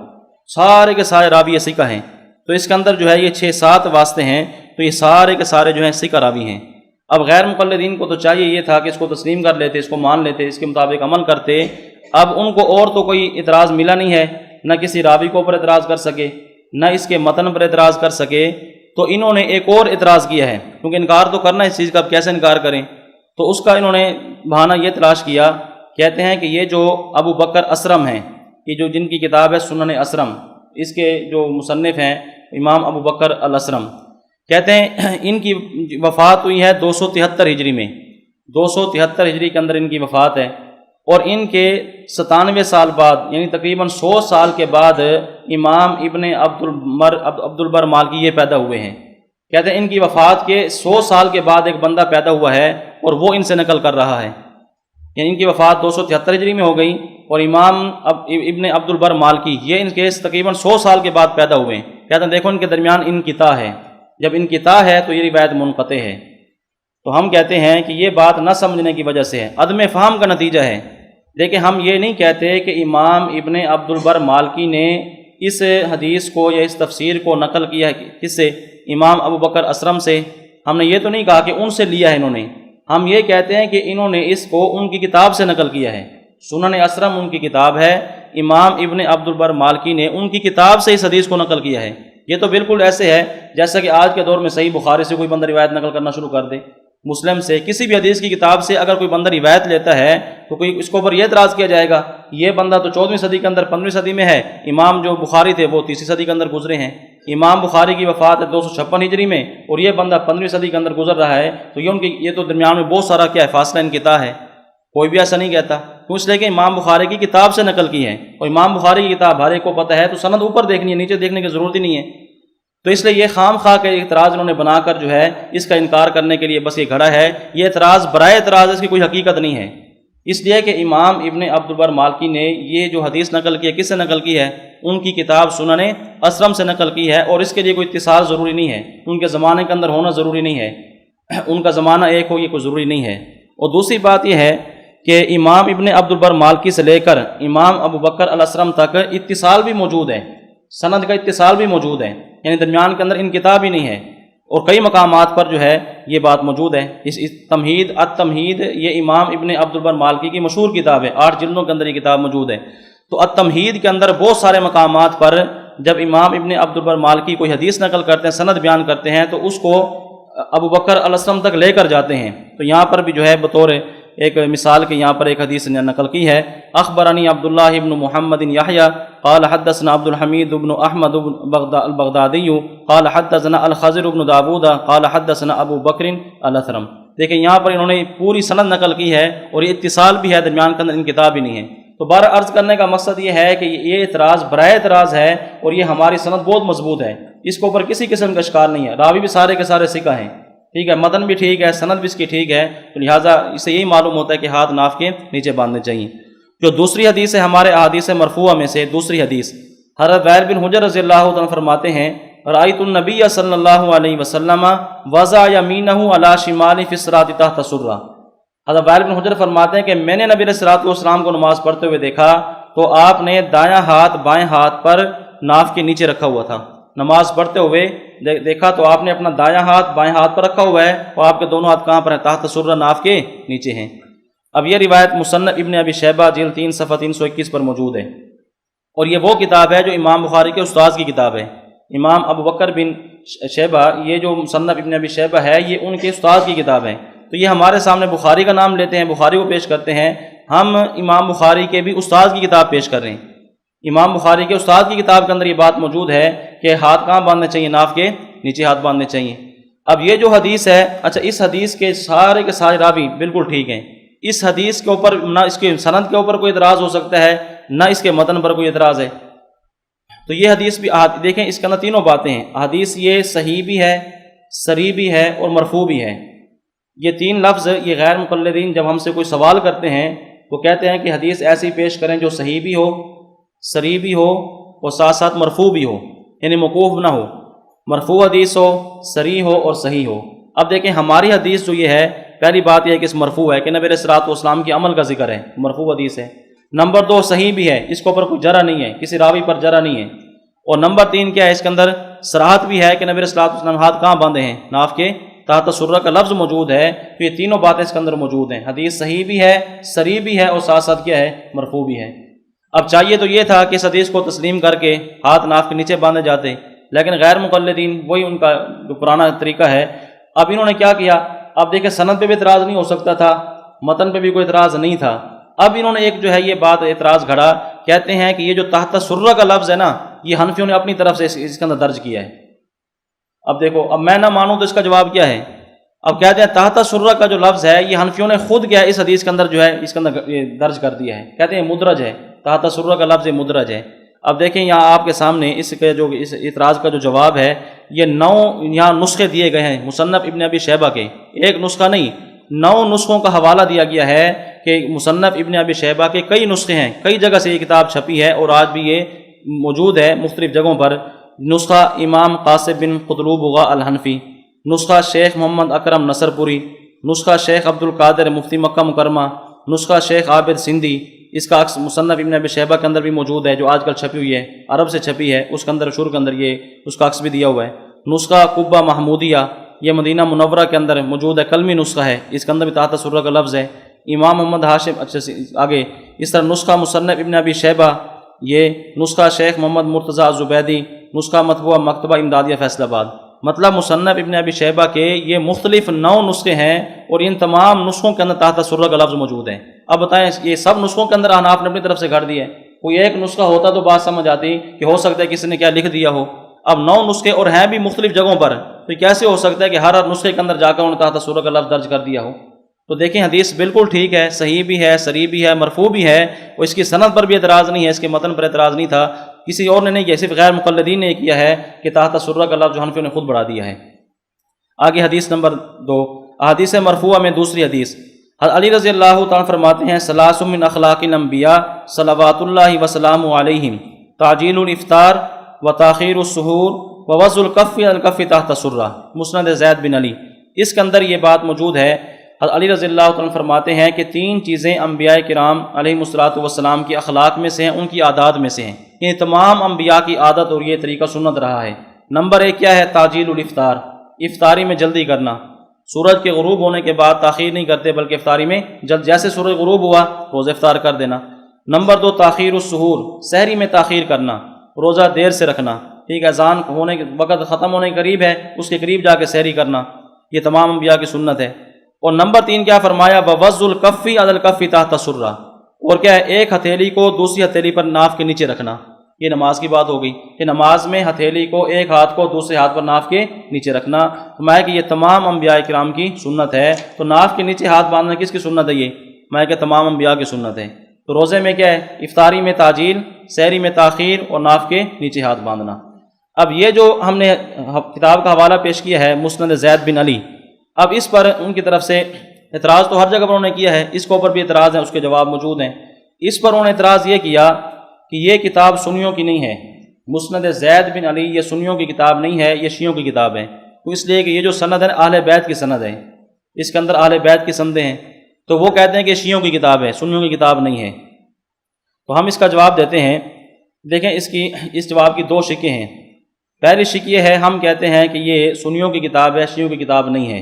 سارے کے سارے راوی ثقہ ہیں۔ تو اس کے اندر جو ہے یہ 6-7 واسطے ہیں، تو یہ سارے کے سارے جو ہیں ثقہ راوی ہیں۔ اب غیر مقلدین کو تو چاہیے یہ تھا کہ اس کو تسلیم کر لیتے، اس کو مان لیتے، اس کے مطابق عمل کرتے۔ اب ان کو اور تو کوئی اعتراض ملا نہیں ہے، نہ کسی راوی کو اوپر اعتراض کر سکے، نہ اس کے متن پر اعتراض کر سکے۔ تو انہوں نے ایک اور اعتراض کیا ہے، کیونکہ انکار تو کرنا ہے اس چیز کا، اب کیسے انکار کریں؟ تو اس کا انہوں نے بہانہ یہ تلاش کیا، کہتے ہیں کہ یہ جو ابو بکر اسرم ہیں، یہ جو جن کی کتاب ہے سنن اسرم، اس کے جو مصنف ہیں امام ابو بکر الاسرم، کہتے ہیں ان کی وفات ہوئی ہے 273 ہجری میں، 273 ہجری کے اندر ان کی وفات ہے، اور ان کے 97 سال بعد یعنی تقریباً 100 سال کے بعد امام ابن عبد البر مالکی یہ پیدا ہوئے ہیں۔ کہتے ہیں ان کی وفات کے 100 سال کے بعد ایک بندہ پیدا ہوا ہے اور وہ ان سے نقل کر رہا ہے، یعنی ان کی وفات 273 ہجری میں ہو گئی، اور امام ابن عبد البر مالکی یہ ان کے تقریباً 100 سال کے بعد پیدا ہوئے ہیں۔ کہتے ہیں دیکھو ان کے درمیان انقطاع ہے، جب انقطاع ہے تو یہ روایت منقطع ہے۔ تو ہم کہتے ہیں کہ یہ بات نہ سمجھنے کی وجہ سے ہے، عدم فہم کا نتیجہ ہے۔ لیکن ہم یہ نہیں کہتے کہ امام ابن عبد البر مالکی نے اس حدیث کو یا اس تفسیر کو نقل کیا ہے کس سے؟ امام ابو بکر اسرم سے۔ ہم نے یہ تو نہیں کہا کہ ان سے لیا ہے انہوں نے، ہم یہ کہتے ہیں کہ انہوں نے اس کو ان کی کتاب سے نقل کیا ہے۔ سنن اسرم ان کی کتاب ہے، امام ابن عبد البر مالکی نے ان کی کتاب سے اس حدیث کو نقل کیا ہے۔ یہ تو بالکل ایسے ہے جیسا کہ آج کے دور میں صحیح بخاری سے کوئی بندہ روایت نقل کرنا شروع کر دے، مسلم سے، کسی بھی حدیث کی کتاب سے اگر کوئی بندہ روایت لیتا ہے تو کوئی اس کے اوپر یہ اعتراض کیا جائے گا یہ بندہ تو 14ویں صدی کے اندر 15ویں صدی میں ہے، امام جو بخاری تھے وہ 30ویں صدی کے اندر گزرے ہیں، امام بخاری کی وفات ہے 256 ہجری میں اور یہ بندہ 15ویں صدی کے اندر گزر رہا ہے، تو یہ تو درمیان میں بہت سارا کیا ہے، فاصلہ انقطاع ہے۔ کوئی بھی ایسا نہیں کہتا، کیوں؟ اس لیے کہ امام بخاری کی کتاب سے نقل کی ہے، اور امام بخاری کی کتاب ہر ایک کو پتہ ہے، تو سند اوپر دیکھنی ہے، نیچے دیکھنے کی ضرورت ہی نہیں ہے۔ تو اس لیے یہ خام خواہ کے اعتراض انہوں نے بنا کر جو ہے اس کا انکار کرنے کے لیے بس یہ کھڑا ہے، یہ اعتراض برائے اعتراض، اس کی کوئی حقیقت نہیں ہے۔ اس لیے کہ امام ابن عبد البر مالکی نے یہ جو حدیث نقل کی ہے کس سے نقل کی ہے؟ ان کی کتاب سنن اسرم سے نقل کی ہے، اور اس کے لیے کوئی اتصال ضروری نہیں ہے، ان کے زمانے کے اندر ہونا ضروری نہیں ہے، ان کا زمانہ ایک ہو یہ کوئی ضروری نہیں ہے۔ اور دوسری بات یہ ہے کہ امام ابن عبد البر مالکی سے لے کر امام ابو بکر الاسرم تک اتصال بھی موجود ہے، سند کا اتصال بھی موجود ہے، یعنی درمیان کے اندر انقطاع ہی نہیں ہے، اور کئی مقامات پر جو ہے یہ بات موجود ہے۔ اس تمہید التمہید یہ امام ابن عبد البر مالکی کی مشہور کتاب ہے، 8 جلدوں کے اندر یہ کتاب موجود ہے۔ تو التمہید کے اندر بہت سارے مقامات پر جب امام ابن عبد البر مالکی کوئی حدیث نقل کرتے ہیں، سند بیان کرتے ہیں، تو اس کو ابو بکر الاسرم تک لے کر جاتے ہیں۔ تو یہاں پر بھی جو ہے بطور ایک مثال کے یہاں پر ایک حدیث نقل کی ہے، اخبرنی عبداللہ ابن محمد یحییٰ قال حدثنا عبد الحمید بن احمد البغدادی قال حدثنا الخضر بن داود قال حدثنا ابو بکر الاسرم۔ دیکھیں یہاں پر انہوں نے پوری سند نقل کی ہے، اور یہ اتصال بھی ہے، درمیان کے اندر انقطاع بھی نہیں ہے۔ تو بار عرض کرنے کا مقصد یہ ہے کہ یہ اعتراض برائے اعتراض ہے، اور یہ ہماری سند بہت مضبوط ہے، اس کے اوپر کسی قسم کا اشکال نہیں ہے، راوی بھی سارے کے سارے ثقہ ہیں، ٹھیک ہے، متن بھی ٹھیک ہے، سند بھی اس کی ٹھیک ہے، تو لہٰذا اس سے یہی معلوم ہوتا ہے کہ ہاتھ ناف کے نیچے باندھنے چاہیے۔ جو دوسری حدیث ہے ہمارے احادیث مرفوعہ میں سے دوسری حدیث، حضرت وائل بن حجر رضی اللہ عنہ فرماتے ہیں رأیت النبی صلی اللہ علیہ وسلم وضع یمینہ علی شمال فی الصلاۃ تحت سرہ۔ حضرت وائل بن حجر فرماتے ہیں کہ میں نے نبی علیہ الصلوۃ والسلام کو نماز پڑھتے ہوئے دیکھا تو آپ نے دایاں ہاتھ بائیں ہاتھ پر ناف کے نیچے رکھا ہوا تھا، نماز پڑھتے ہوئے دیکھا تو آپ نے اپنا دایاں ہاتھ بائیں ہاتھ پر رکھا ہوا ہے، اور آپ کے دونوں ہاتھ کہاں پر ہیں؟ تحت سرہ، ناف کے نیچے ہیں۔ اب یہ روایت مصنف ابن ابی شیبہ جلد 3 صفحہ 321 پر موجود ہے، اور یہ وہ کتاب ہے جو امام بخاری کے استاد کی کتاب ہے۔ امام ابو بکر بن شیبہ، یہ جو مصنف ابن ابی شیبہ ہے یہ ان کے استاد کی کتاب ہے، تو یہ ہمارے سامنے بخاری کا نام لیتے ہیں، بخاری کو پیش کرتے ہیں، ہم امام بخاری کے بھی استاد کی کتاب پیش کر رہے ہیں۔ امام بخاری کے استاد کی کتاب کے اندر یہ بات موجود ہے کہ ہاتھ کہاں باندھنے چاہیے؟ ناف کے نیچے ہاتھ باندھنے چاہیے۔ اب یہ جو حدیث ہے، اچھا اس حدیث کے سارے راوی بالکل ٹھیک ہیں، اس حدیث کے اوپر نہ اس کے سند کے اوپر کوئی اعتراض ہو سکتا ہے، نہ اس کے متن پر کوئی اعتراض ہے۔ تو یہ حدیث بھی دیکھیں اس کے اندر تینوں باتیں ہیں، حدیث یہ صحیح بھی ہے، صریح بھی ہے، اور مرفوع بھی ہے۔ یہ 3 لفظ یہ غیر مقلدین جب ہم سے کوئی سوال کرتے ہیں وہ کہتے ہیں کہ حدیث ایسی پیش کریں جو صحیح بھی ہو، صریح بھی ہو، اور ساتھ ساتھ مرفوع بھی ہو، یعنی موقوف نہ ہو، مرفوع حدیث ہو، صریح ہو اور صحیح ہو۔ اب دیکھیں ہماری حدیث جو یہ ہے، پہلی بات یہ ہے کہ اس مرفوع ہے کہ نبی علیہ الصلوۃ والسلام کے عمل کا ذکر ہے، مرفوع حدیث ہے۔ نمبر 2 صحیح بھی ہے، اس کے اوپر کوئی جرح نہیں ہے، کسی راوی پر جرح نہیں ہے۔ اور نمبر 3 کیا ہے، اس کے اندر صراحت بھی ہے کہ نبی علیہ الصلوۃ والسلام ہاتھ کہاں باندھے ہیں؟ ناف کے تحت سرہ کا لفظ موجود ہے، تو یہ تینوں باتیں اس کے اندر موجود ہیں، حدیث صحیح بھی ہے، صریح بھی ہے، اور ساتھ ساتھ کیا ہے؟ مرفوع بھی ہے۔ اب چاہیے تو یہ تھا کہ اس حدیث کو تسلیم کر کے ہاتھ ناف کے نیچے باندھے جاتے، لیکن غیر مقلدین وہی ان کا جو پرانا طریقہ ہے۔ اب انہوں نے کیا کیا؟ اب دیکھیں سند پہ بھی اعتراض نہیں ہو سکتا تھا، متن پہ بھی کوئی اعتراض نہیں تھا، اب انہوں نے ایک جو ہے یہ بات اعتراض گھڑا، کہتے ہیں کہ یہ جو تحت سرہ کا لفظ ہے نا، یہ حنفیوں نے اپنی طرف سے اس کے اندر درج کیا ہے۔ اب دیکھو، اب میں نہ مانوں تو اس کا جواب کیا ہے؟ اب کہتے ہیں تحت سرہ کا جو لفظ ہے یہ حنفیوں نے خود کیا ہے اس حدیث کے اندر جو ہے اس کے اندر درج کر دیا ہے، کہتے ہیں مدرج ہے، تحت سرہ کا لفظ مدرج ہے۔ اب دیکھیں یہاں آپ کے سامنے اس اعتراض کا جو جواب ہے، یہ 9 یہاں نسخے دیے گئے ہیں مصنف ابن ابی شیبہ کے، ایک نسخہ نہیں 9 نسخوں کا حوالہ دیا گیا ہے کہ مصنف ابن ابی شیبہ کے کئی نسخے ہیں، کئی جگہ سے یہ کتاب چھپی ہے اور آج بھی یہ موجود ہے مختلف جگہوں پر۔ نسخہ امام قاسم بن قطلوبغا الحنفی، نسخہ شیخ محمد اکرم نصر پوری، نسخہ شیخ عبد القادر مفتی مکہ مکرمہ، نسخہ شیخ عابد سندھی، اس کا عکس مصنف ابن ابی شیبہ کے اندر بھی موجود ہے جو آج کل چھپی ہوئی ہے، عرب سے چھپی ہے، اس کے اندر شروع کے اندر یہ اس کا عکس بھی دیا ہوا ہے۔ نسخہ قبہ محمودیہ، یہ مدینہ منورہ کے اندر موجود ہے، کلمی نسخہ ہے، اس کے اندر بھی تحت سرہ کا لفظ ہے۔ امام محمد ہاشم، اچھا آگے اس طرح نسخہ مصنف ابن ابی شیبہ، یہ نسخہ شیخ محمد مرتضیٰ زبیدی، نسخہ مطبوعہ مکتبہ امدادیہ فیصل آباد۔ مطلب مصنف ابن ابی شیبہ کے یہ مختلف 9 نسخے ہیں اور ان تمام نسخوں کے اندر تحت سرہ کا لفظ موجود ہے۔ اب بتائیں یہ سب نسخوں کے اندر احناف نے اپنی طرف سے گھڑ دیا ہے، کوئی ایک نسخہ ہوتا تو بات سمجھ آتی کہ ہو سکتا ہے کسی نے کیا لکھ دیا ہو۔ اب 9 نسخے اور ہیں بھی مختلف جگہوں پر، تو کیسے ہو سکتا ہے کہ ہر نسخے کے اندر جا کر انہوں نے تحت سورہ کا لفظ درج کر دیا ہو؟ تو دیکھیں حدیث بالکل ٹھیک ہے، صحیح بھی ہے، صریح بھی ہے، مرفوع بھی ہے، اور اس کی سند پر بھی اعتراض نہیں ہے، اس کے متن پر اعتراض نہیں تھا، کسی اور نے نہیں کیا، صرف غیر مقلدین نے کیا ہے کہ تحت سورہ کا لفظ جو حنفیوں نے خود بڑھا دیا ہے۔ آگے حدیث نمبر 2، احادیث مرفوعہ میں دوسری حدیث، علی رضی اللہ تعالیٰ فرماتے ہیں ثلاث من اخلاق الانبیاء صلوات اللہ وسلام علیہم، تعجیل الافطار وتاخیر السحور ووضع الکف الکف تحت السرہ، مسند زید بن علی۔ اس کے اندر یہ بات موجود ہے، علی رضی اللہ تعالیٰ فرماتے ہیں کہ 3 چیزیں انبیاء کرام علیہم الصلوۃ والسلام کی اخلاق میں سے ہیں، ان کی عادات میں سے ہیں، یہ تمام انبیاء کی عادت اور یہ طریقہ سنت رہا ہے۔ نمبر 1 کیا ہے؟ تعجیل الافطار، افطاری میں جلدی کرنا، سورج کے غروب ہونے کے بعد تاخیر نہیں کرتے بلکہ افطاری میں جلد، جیسے سورج غروب ہوا روزہ افطار کر دینا۔ نمبر 2 تاخیر السحور، سحری میں تاخیر کرنا، روزہ دیر سے رکھنا، ٹھیک ہے، اذان ہونے کے وقت ختم ہونے کے قریب ہے اس کے قریب جا کے سحری کرنا، یہ تمام انبیاء کی سنت ہے۔ اور نمبر 3 کیا فرمایا؟ ووضع الکف علی الکف تحت السرہ، اور کیا ہے؟ ایک ہتھیلی کو دوسری ہتھیلی پر ناف کے نیچے رکھنا، یہ نماز کی بات ہو گئی کہ نماز میں ہتھیلی کو ایک ہاتھ کو دوسرے ہاتھ پر ناف کے نیچے رکھنا، میں کہ یہ تمام انبیاء کرام کی سنت ہے۔ تو ناف کے نیچے ہاتھ باندھنا کس کی سنت ہے؟ یہ میں کہ تمام انبیاء کی سنت ہے۔ تو روزے میں کیا ہے؟ افطاری میں تعجیل، سحری میں تاخیر اور ناف کے نیچے ہاتھ باندھنا۔ اب یہ جو ہم نے کتاب کا حوالہ پیش کیا ہے مسند زید بن علی، اب اس پر ان کی طرف سے اعتراض تو ہر جگہ پر انہوں نے کیا ہے، اس کے اوپر بھی اعتراض ہے، اس کے جواب موجود ہیں۔ اس پر انہوں نے اعتراض یہ کیا کہ یہ کتاب سنیوں کی نہیں ہے، مسند زید بن علی یہ سنیوں کی کتاب نہیں ہے، یہ شیعوں کی کتاب ہے، تو اس لیے کہ یہ جو سند ہے اہل بیت کی سند ہے، اس کے اندر اہل بیت کی سندیں ہیں، تو وہ کہتے ہیں کہ شیعوں کی کتاب ہے، سنیوں کی کتاب نہیں ہے۔ تو ہم اس کا جواب دیتے ہیں، دیکھیں اس جواب کی 2 شقیں ہیں۔ پہلی شق یہ ہے، ہم کہتے ہیں کہ یہ سنیوں کی کتاب ہے، شیعوں کی کتاب نہیں ہے۔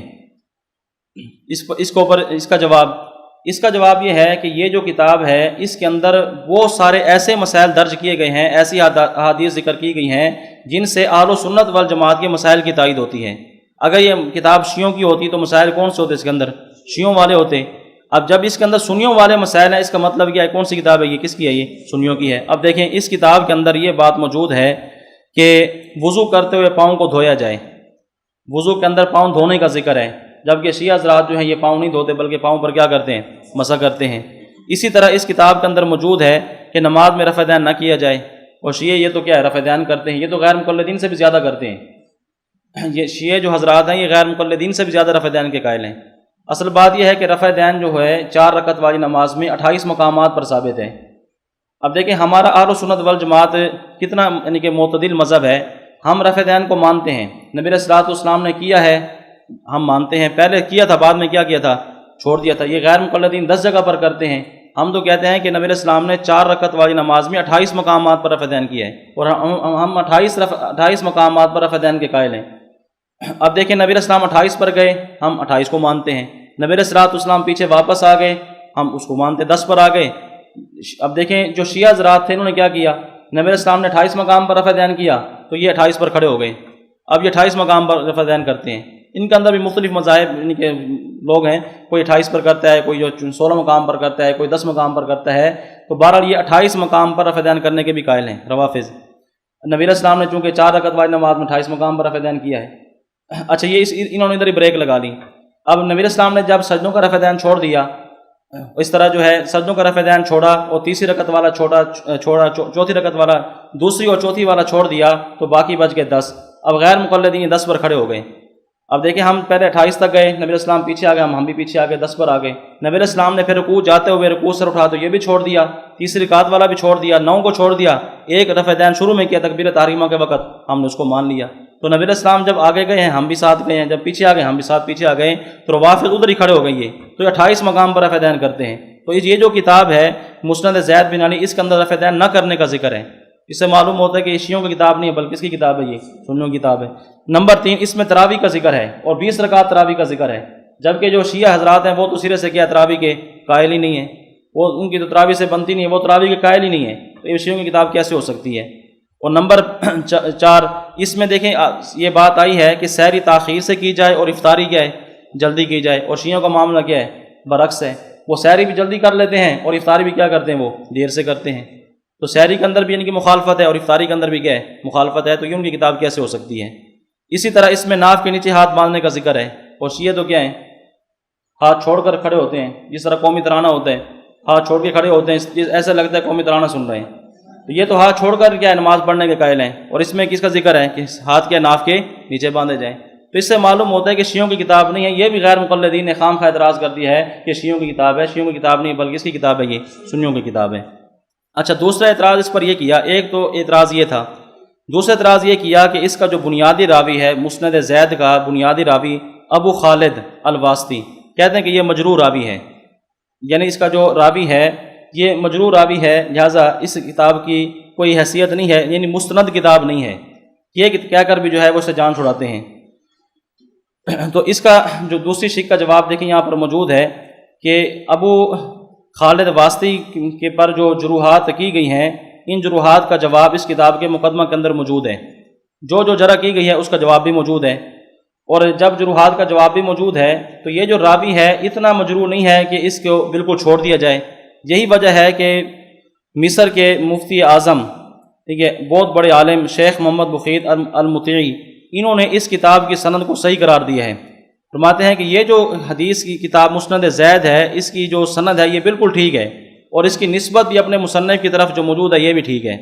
اس کا جواب یہ ہے کہ یہ جو کتاب ہے اس کے اندر وہ سارے ایسے مسائل درج کیے گئے ہیں، ایسی احادیث ذکر کی گئی ہیں جن سے اہل و سنت والجماعت کے مسائل کی تائید ہوتی ہے۔ اگر یہ کتاب شیعوں کی ہوتی تو مسائل کون سے ہوتے؟ اس کے اندر شیعوں والے ہوتے۔ اب جب اس کے اندر سنیوں والے مسائل ہیں، اس کا مطلب کیا ہے؟ کون سی کتاب ہے یہ؟ کس کی ہے؟ یہ سنیوں کی ہے۔ اب دیکھیں اس کتاب کے اندر یہ بات موجود ہے کہ وضو کرتے ہوئے پاؤں کو دھویا جائے، وضو کے اندر پاؤں دھونے کا ذکر ہے، جبکہ شیعہ حضرات جو ہیں یہ پاؤں نہیں دھوتے بلکہ پاؤں پر کیا کرتے ہیں؟ مسح کرتے ہیں۔ اسی طرح اس کتاب کے اندر موجود ہے کہ نماز میں رفع دین نہ کیا جائے، اور شیعہ یہ تو کیا ہے؟ رفع دین کرتے ہیں، یہ تو غیر مقلدین سے بھی زیادہ کرتے ہیں، یہ شیعہ جو حضرات ہیں یہ غیر مقلدین سے بھی زیادہ رفع دین کے قائل ہیں۔ اصل بات یہ ہے کہ رفع دین جو ہے 4 رکعت والی نماز میں 28 مقامات پر ثابت ہے۔ اب دیکھیں ہمارا اہل و سنت والجماعت کتنا یعنی کہ معتدل مذہب ہے، ہم رفع دین کو مانتے ہیں، نبی علیہ الصلوۃ والسلام نے کیا ہے ہم مانتے ہیں، پہلے کیا تھا بعد میں کیا کیا تھا؟ چھوڑ دیا تھا۔ یہ غیر مقلدین 10 جگہ پر کرتے ہیں، ہم تو کہتے ہیں کہ نبی علیہ السلام نے 4 رکعت والی نماز میں 28 مقامات پر رفع دین کیا ہے، اور ہم 28 مقامات پر رفع دین کے قائل ہیں۔ اب دیکھیں نبی علیہ السلام 28 پر گئے، ہم 28 کو مانتے ہیں، نبی علیہ الصلوۃ والسلام پیچھے واپس آ گئے، ہم اس کو مانتے، 10 پر آ گئے۔ اب دیکھیں جو شیعہ حضرات تھے انہوں نے کیا کیا؟ نبی علیہ السلام نے 28 مقام پر رفع دین کیا تو یہ 28 پر کھڑے ہو گئے، اب یہ 28 مقام پر رفع دین کرتے ہیں۔ ان کے اندر بھی مختلف مذاہب یعنی کہ لوگ ہیں، کوئی 28 پر کرتا ہے، کوئی جو 16 مقام پر کرتا ہے، کوئی 10 مقام پر کرتا ہے، تو بہرحال یہ 28 مقام پر رفع دین کرنے کے بھی قائل ہیں روافض۔ نبی علیہ السلام نے چونکہ 4 رکعت والی نماز میں 28 مقام پر رفع دین کیا ہے۔ اچھا یہ انہوں نے ادھر ہی بریک لگا لی۔ اب نبی علیہ السلام نے جب سجدوں کا رفع دین چھوڑ دیا، اس طرح جو ہے سجدوں کا رفع دین چھوڑا اور تیسری رکعت والا چھوڑا، چوتھی رکعت والا دوسری اور چوتھی والا چھوڑ دیا تو باقی بچ گئے 10۔ اب غیر مقلدین 10 پر کھڑے ہو گئے۔ اب دیکھیں ہم پہلے 28 تک گئے، نبی علیہ السلام پیچھے آ گئے، ہم بھی پیچھے آ گئے، 10 پر آ گئے۔ نبی علیہ السلام نے پھر رکوع جاتے ہوئے رکوع سر اٹھا تو یہ بھی چھوڑ دیا، تیسری رکعت والا بھی چھوڑ دیا، 9 کو چھوڑ دیا، ایک رفع دین شروع میں کیا تکبیر تحریمہ کے وقت، ہم نے اس کو مان لیا۔ تو نبی علیہ السلام جب آگے گئے ہیں ہم بھی ساتھ گئے ہیں، جب پیچھے آ گئے ہم بھی ساتھ پیچھے آ گئے، تو روافض ادھر ہی کھڑے ہو گئی ہے، تو 28 مقام پر رفع دین کرتے ہیں۔ تو یہ جو کتاب ہے مسند زید بن علی، اس کے اندر رفع دین نہ کرنے کا ذکر ہے۔ اس سے معلوم ہوتا ہے کہ یہ شیعوں کی کتاب نہیں ہے بلکہ اس کی کتاب ہے، یہ سنیوں کی کتاب ہے۔ نمبر 3، اس میں تراویح کا ذکر ہے اور 20 رکعت تراویح کا ذکر ہے، جبکہ جو شیعہ حضرات ہیں وہ تو سرے سے کیا تراویح کے قائل ہی نہیں ہیں، وہ ان کی تو تراویح سے بنتی نہیں ہے، وہ تراویح کے قائل ہی نہیں ہے، تو یہ شیعوں کی کتاب کیسے ہو سکتی ہے؟ اور نمبر 4، اس میں دیکھیں یہ بات آئی ہے کہ سحری تاخیر سے کی جائے اور افطاری کیا ہے جلدی کی جائے، اور شیعوں کا معاملہ کیا ہے برعکس ہے، وہ سحری بھی جلدی کر لیتے ہیں اور افطاری بھی کیا کرتے ہیں وہ دیر سے کرتے ہیں۔ تو سحری کے اندر بھی ان کی مخالفت ہے اور افطاری کے اندر بھی کیا ہے مخالفت ہے، تو یہ ان کی کتاب کیسے ہو سکتی ہے؟ اسی طرح اس میں ناف کے نیچے ہاتھ باندھنے کا ذکر ہے، اور شیعہ تو کیا ہیں ہاتھ چھوڑ کر کھڑے ہوتے ہیں، جس طرح قومی ترانہ ہوتا ہے ہاتھ چھوڑ کے کھڑے ہوتے ہیں، ایسا لگتا ہے قومی ترانہ سن رہے ہیں، تو یہ تو ہاتھ چھوڑ کر کیا ہے نماز پڑھنے کے قائل ہیں، اور اس میں کس کا ذکر ہے کہ ہاتھ کے ناف کے نیچے باندھے جائیں۔ تو اس سے معلوم ہوتا ہے کہ شیعوں کی کتاب نہیں ہے، یہ بھی غیر مقلدین نے خام خواہ اعتراض کر دیا ہے کہ شیعوں کی کتاب ہے، شیعوں کی کتاب نہیں بلکہ اس کی کتاب ہے، یہ سنیوں کی کتاب ہے۔ اچھا، دوسرا اعتراض اس پر یہ کیا، ایک تو اعتراض یہ تھا، دوسرا اعتراض یہ کیا کہ اس کا جو بنیادی راوی ہے مسند زید کا بنیادی راوی ابو خالد الواسطی، کہتے ہیں کہ یہ مجروح راوی ہے، یعنی اس کا جو راوی ہے یہ مجروح راوی ہے، لہٰذا اس کتاب کی کوئی حیثیت نہیں ہے، یعنی مستند کتاب نہیں ہے، یہ کہہ کر بھی جو ہے وہ اسے جان چھڑاتے ہیں۔ تو اس کا جو دوسری شق کا جواب دیکھیں یہاں پر موجود ہے کہ ابو خالد واسطی کے پر جو جروحات کی گئی ہیں، ان جروحات کا جواب اس کتاب کے مقدمہ کے اندر موجود ہے، جو جرح کی گئی ہے اس کا جواب بھی موجود ہے، اور جب جروحات کا جواب بھی موجود ہے تو یہ جو راوی ہے اتنا مجروح نہیں ہے کہ اس کو بالکل چھوڑ دیا جائے۔ یہی وجہ ہے کہ مصر کے مفتی اعظم، ٹھیک ہے، بہت بڑے عالم شیخ محمد بخیت المطیعی، انہوں نے اس کتاب کی سند کو صحیح قرار دیا ہے، فرماتے ہیں کہ یہ جو حدیث کی کتاب مسند زید ہے اس کی جو سند ہے یہ بالکل ٹھیک ہے، اور اس کی نسبت بھی اپنے مصنف کی طرف جو موجود ہے یہ بھی ٹھیک ہے۔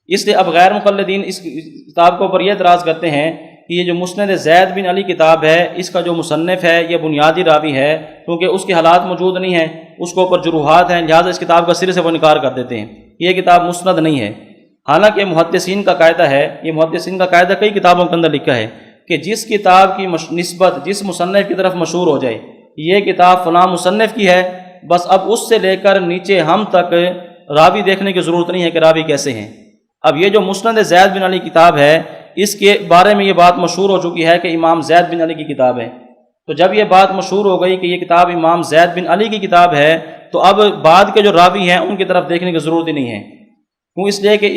اس لیے اب غیر مقلدین اس کتاب کے اوپر یہ اعتراض کرتے ہیں کہ یہ جو مسند زید بن علی کتاب ہے اس کا جو مصنف ہے یہ بنیادی راوی ہے، کیونکہ اس کے حالات موجود نہیں ہیں، اس کے اوپر جروحات ہیں، لہٰذا اس کتاب کا سرے سے وہ انکار کر دیتے ہیں، یہ کتاب مسند نہیں ہے۔ حالانکہ محدثین کا قاعدہ ہے، یہ محدثین کا قاعدہ کئی کتابوں کے اندر لکھا ہے کہ جس کتاب کی نسبت جس مصنف کی طرف مشہور ہو جائے، یہ کتاب فلاں مصنف کی ہے، بس اب اس سے لے کر نیچے ہم تک راوی دیکھنے کی ضرورت نہیں ہے کہ راوی کیسے ہیں۔ اب یہ جو مسند زید بن علی کتاب ہے اس کے بارے میں یہ بات مشہور ہو چکی ہے کہ امام زید بن علی کی کتاب ہے، تو جب یہ بات مشہور ہو گئی کہ یہ کتاب امام زید بن علی کی کتاب ہے تو اب بعد کے جو راوی ہیں ان کی طرف دیکھنے کی ضرورت ہی نہیں ہے، کیوں؟ اس لیے کہ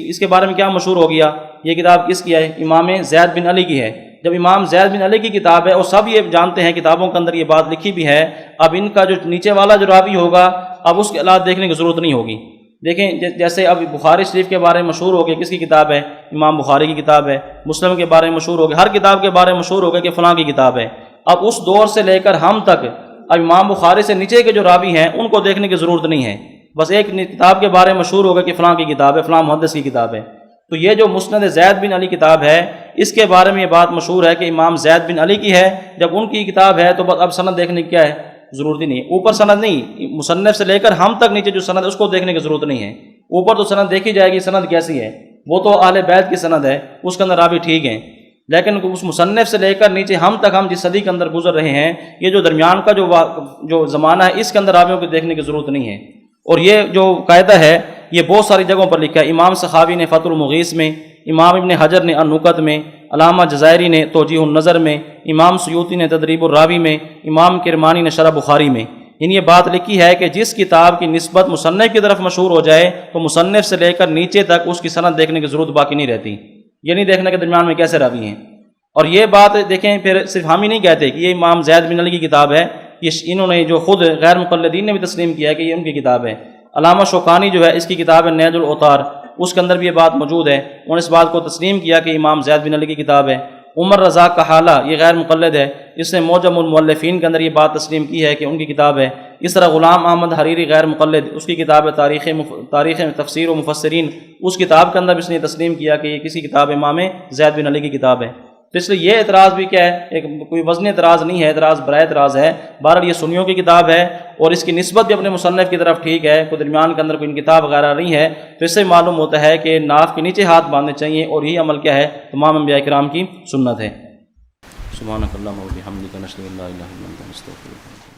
اس کے بارے میں کیا مشہور ہو گیا، یہ کتاب کس کی ہے؟ امام زید بن علی کی ہے۔ جب امام زید بن علی کی کتاب ہے اور سب یہ جانتے ہیں کتابوں کے اندر یہ بات لکھی بھی ہے، اب ان کا جو نیچے والا جو راوی ہوگا اب اس کے حالات دیکھنے کی ضرورت نہیں ہوگی۔ دیکھیں جیسے اب بخاری شریف کے بارے میں مشہور ہو گیا، کس کی کتاب ہے؟ امام بخاری کی کتاب ہے۔ مسلم کے بارے میں مشہور ہو گیا، ہر کتاب کے بارے میں مشہور ہو گیا کہ فلاں کی کتاب ہے۔ اب اس دور سے لے کر ہم تک اب امام بخاری سے نیچے کے جو راوی ہیں ان کو دیکھنے کی ضرورت نہیں ہے، بس ایک کتاب کے بارے میں مشہور ہوگا کہ فلاں کی کتاب ہے، فلاں محدث کی کتاب ہے۔ تو یہ جو مسند زید بن علی کتاب ہے اس کے بارے میں یہ بات مشہور ہے کہ امام زید بن علی کی ہے، جب ان کی کتاب ہے تو بس اب سند دیکھنے کی کیا ہے ضرورت ہی نہیں ہے، اوپر سند نہیں، مصنف سے لے کر ہم تک نیچے جو سند ہے اس کو دیکھنے کی ضرورت نہیں ہے۔ اوپر تو سند دیکھی جائے گی سند کیسی ہے، وہ تو اہل بیت کی سند ہے، اس کے اندر راوی ٹھیک ہیں، لیکن اس مصنف سے لے کر نیچے ہم تک ہم جس صدی کے اندر گزر رہے ہیں، یہ جو درمیان کا جو زمانہ ہے اس کے اندر راویوں کو دیکھنے کی ضرورت نہیں ہے۔ اور یہ جو قاعدہ ہے یہ بہت ساری جگہوں پر لکھا ہے، امام سخاوی نے فتح المغیث میں، امام ابن حجر نے النکت میں، علامہ جزائری نے توجیہ النظر میں، امام سیوطی نے تدریب الراوی میں، امام کرمانی نے شرح بخاری میں، یعنی یہ بات لکھی ہے کہ جس کتاب کی نسبت مصنف کی طرف مشہور ہو جائے تو مصنف سے لے کر نیچے تک اس کی سند دیکھنے کی ضرورت باقی نہیں رہتی، یہ نہیں دیکھنے کے درمیان میں کیسے راوی ہیں۔ اور یہ بات دیکھیں پھر صرف ہم ہی نہیں کہتے کہ یہ امام زید بن علی کی کتاب ہے، یہ انہوں نے جو خود غیر مقلدین نے بھی تسلیم کیا ہے کہ یہ ان کی کتاب ہے۔ علامہ شوکانی جو ہے اس کی کتاب ہے نیل الاوطار، اس کے اندر بھی یہ بات موجود ہے، انہوں نے اس بات کو تسلیم کیا کہ امام زید بن علی کی کتاب ہے۔ عمر رضا کحالہ یہ غیر مقلد ہے، اس نے معجم المؤلفین کے اندر یہ بات تسلیم کی ہے کہ ان کی کتاب ہے۔ اس طرح غلام احمد حریری غیر مقلد، اس کی کتاب ہے تاریخ تفسیر و مفسرین، اس کتاب کے اندر بھی اس نے تسلیم کیا کہ یہ کسی کتاب امام زید بن علی کی کتاب ہے۔ تو اس لیے یہ اعتراض بھی کیا ہے، ایک کوئی وزنی اعتراض نہیں ہے، اعتراض برائے اعتراض ہے۔ بہرحال یہ سنیوں کی کتاب ہے اور اس کی نسبت بھی اپنے مصنف کی طرف ٹھیک ہے، کوئی درمیان کے اندر کوئی انکتاب وغیرہ نہیں ہے، تو اس سے معلوم ہوتا ہے کہ ناف کے نیچے ہاتھ باندھنے چاہیے، اور یہی عمل کیا ہے تمام انبیاء کرام کی سنت ہے۔ سبحانک اللہم و بحمدک، نشہد ان لا الہ الا انت، نستغفرک۔